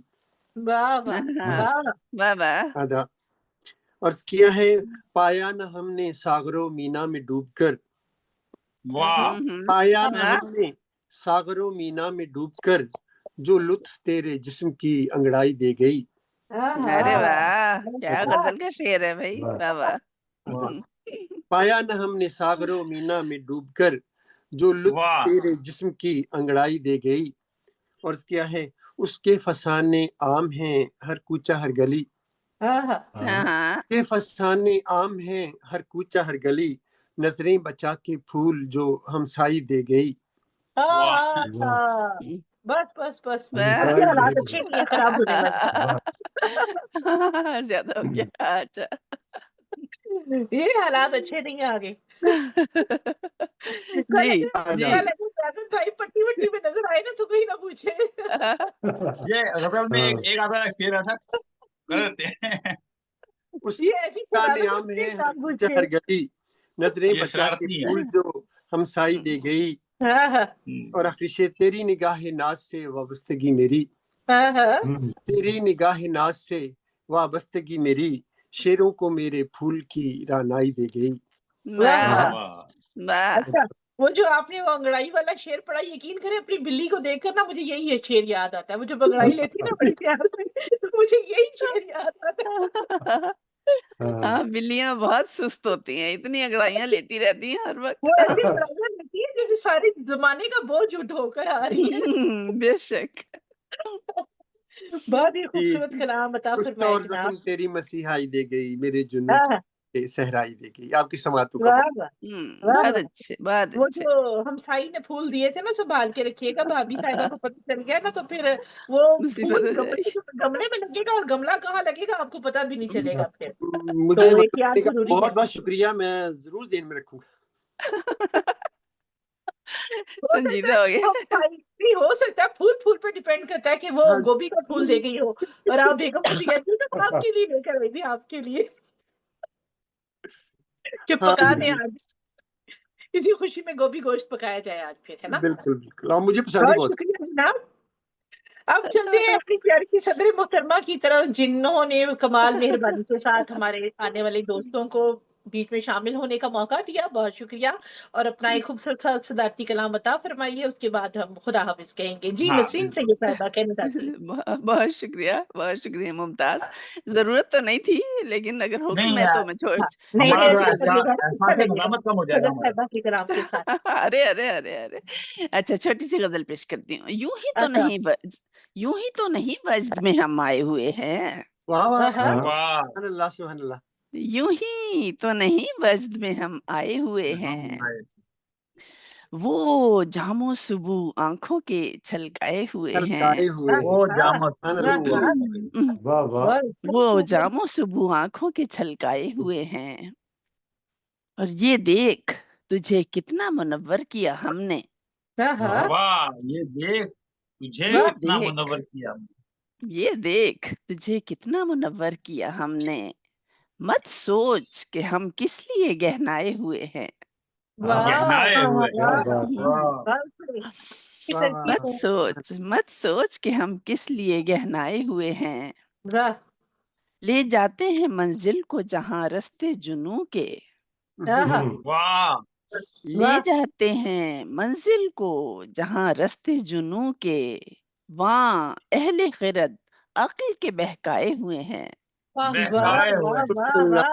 اور کیا ہے پایا نہ ہم نے ساغر و مینا میں ڈوب کر. پایا نہ ہم نے ساغر و مینا میں ڈوب کر جو لطف تیرے جسم کی انگڑائی دے گئی. ارے واہ کیا غزل کا شعر ہے بھائی. پایا نہ ہم نے ساغر و مینا میں ڈوب کر جو لطف تیرے جسم کی انگڑائی دے گئی. اور کیا ہے اس کے فسانے عام ہیں ہر کوچہ ہر گلی. کے فسانے عام ہیں ہر کوچہ ہر گلی. نظریں بچا کے پھول جو ہمسائی دے گئی. بس بس بس حالات اچھے نہیں ہیں خراب ہونے والے. زیادہ ہو گیا. اچھا یہ حالات اچھے نہیں ہیں آگے. جی بھائی پٹی وٹی میں نظر آئے نا تو کوئی نہ پوچھے. یہ غزل میں ایک آدھا شعر ایسا کر دیتے ہیں. ہر گلی نظریں بچا کے پھول جو ہمسائی دے گئی. اور آخری شعر تیری نگاہ ناز سے وابستگی میری. تیری نگاہ ناز سے وابستگی میری. شیروں کو میرے پھول کی رانائی دے گئی. وہ جو آپ نے وہ انگڑائی والا شعر پڑھا یقین کریں اپنی بلی کو دیکھ کر نا مجھے یہی شعر یاد آتا ہے. وہ جو انگڑائی لیتی نا بڑی پیار سے مجھے یہی شعر یاد آتا ہے. ہاں بلیاں بہت سست ہوتی ہیں اتنی انگڑائیاں لیتی رہتی ہیں ہر وقت. وہ ایسی انگڑائیاں لیتی ہیں جیسے سارے زمانے کا بوجھ اٹھو کر آ رہی ہے. بے شک. بہت ہی خوبصورت کلام عطا فرمائے اور زخم تیری مسیحائی دے گئی میرے جنوں صحرائی دے گئی. آپ کی سماعتوں کا بہت اچھے بہت وہ اچھے. جو ہم سائی نے پھول دیے تھے نا سنبھال کے رکھیے گا. بھابھی صاحبہ کو پتہ چل گیا نا تو پھر وہ پھول گملے میں لگے گا اور گملہ کہاں لگے گا آپ کو پتہ بھی نہیں چلے گا. پھر مجھے بہت بہت شکریہ. میں ضرور ذہن میں رکھوں گا. سنجیدہ ہو گیا. ہو سکتا ہے پھول پھول پہ ڈیپینڈ کرتا ہے کہ وہ گوبھی کا پھول دے گئی ہو اور آپ بیگم کو کہتی ہیں آپ کے لیے لے کر آئی تھی آپ کے لیے کہ پکا دیں آج اسی خوشی میں گوبھی گوشت پکایا جائے آج پھر ہے نا. بالکل بالکل مجھے پسند ہے. بہت شکریہ جناب. اب چلتے ہیں اپنی پیاری سی صدر محترمہ کی طرف جنہوں نے کمال مہربانی کے ساتھ ہمارے آنے والے دوستوں کو بیچ میں شامل ہونے کا موقع دیا. بہت شکریہ. اور اپنا ایک خوبصورت سا صدارتی کلام عطا فرمائیے. اس کے بعد ہم خدا حافظ کہیں گے. جی نسرین سید صاحبہ کہنا چاہتی ہیں. بہت شکریہ بہت شکریہ ممتاز. ضرورت تو نہیں تھی لیکن اگر حکم ہے تو میں ارے ارے ارے ارے اچھا چھوٹی سی غزل پیش کرتی ہوں. یوں ہی تو نہیں وجد میں ہم آئے ہوئے ہیں. یوں ہی تو نہیں وجد میں ہم آئے ہوئے ہیں. وہ جام و صبح آنکھوں کے چھلکائے ہوئے ہیں. وہ جام و صبح آنکھوں کے چھلکائے ہوئے ہیں. اور یہ دیکھ تجھے کتنا منور کیا ہم نے. یہ دیکھ تجھے کتنا منور کیا. یہ دیکھ تجھے کتنا منور کیا ہم نے. مت سوچ کہ ہم کس لیے گہنائے ہوئے ہیں. مت سوچ کہ ہم کس لیے گہنائے ہوئے ہیں. لے جاتے ہیں منزل کو جہاں رستے جنوں کے. لے جاتے ہیں منزل کو جہاں رستے جنوں کے. وہاں اہل خرد عقل کے بہکائے ہوئے ہیں.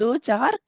2-4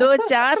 2-4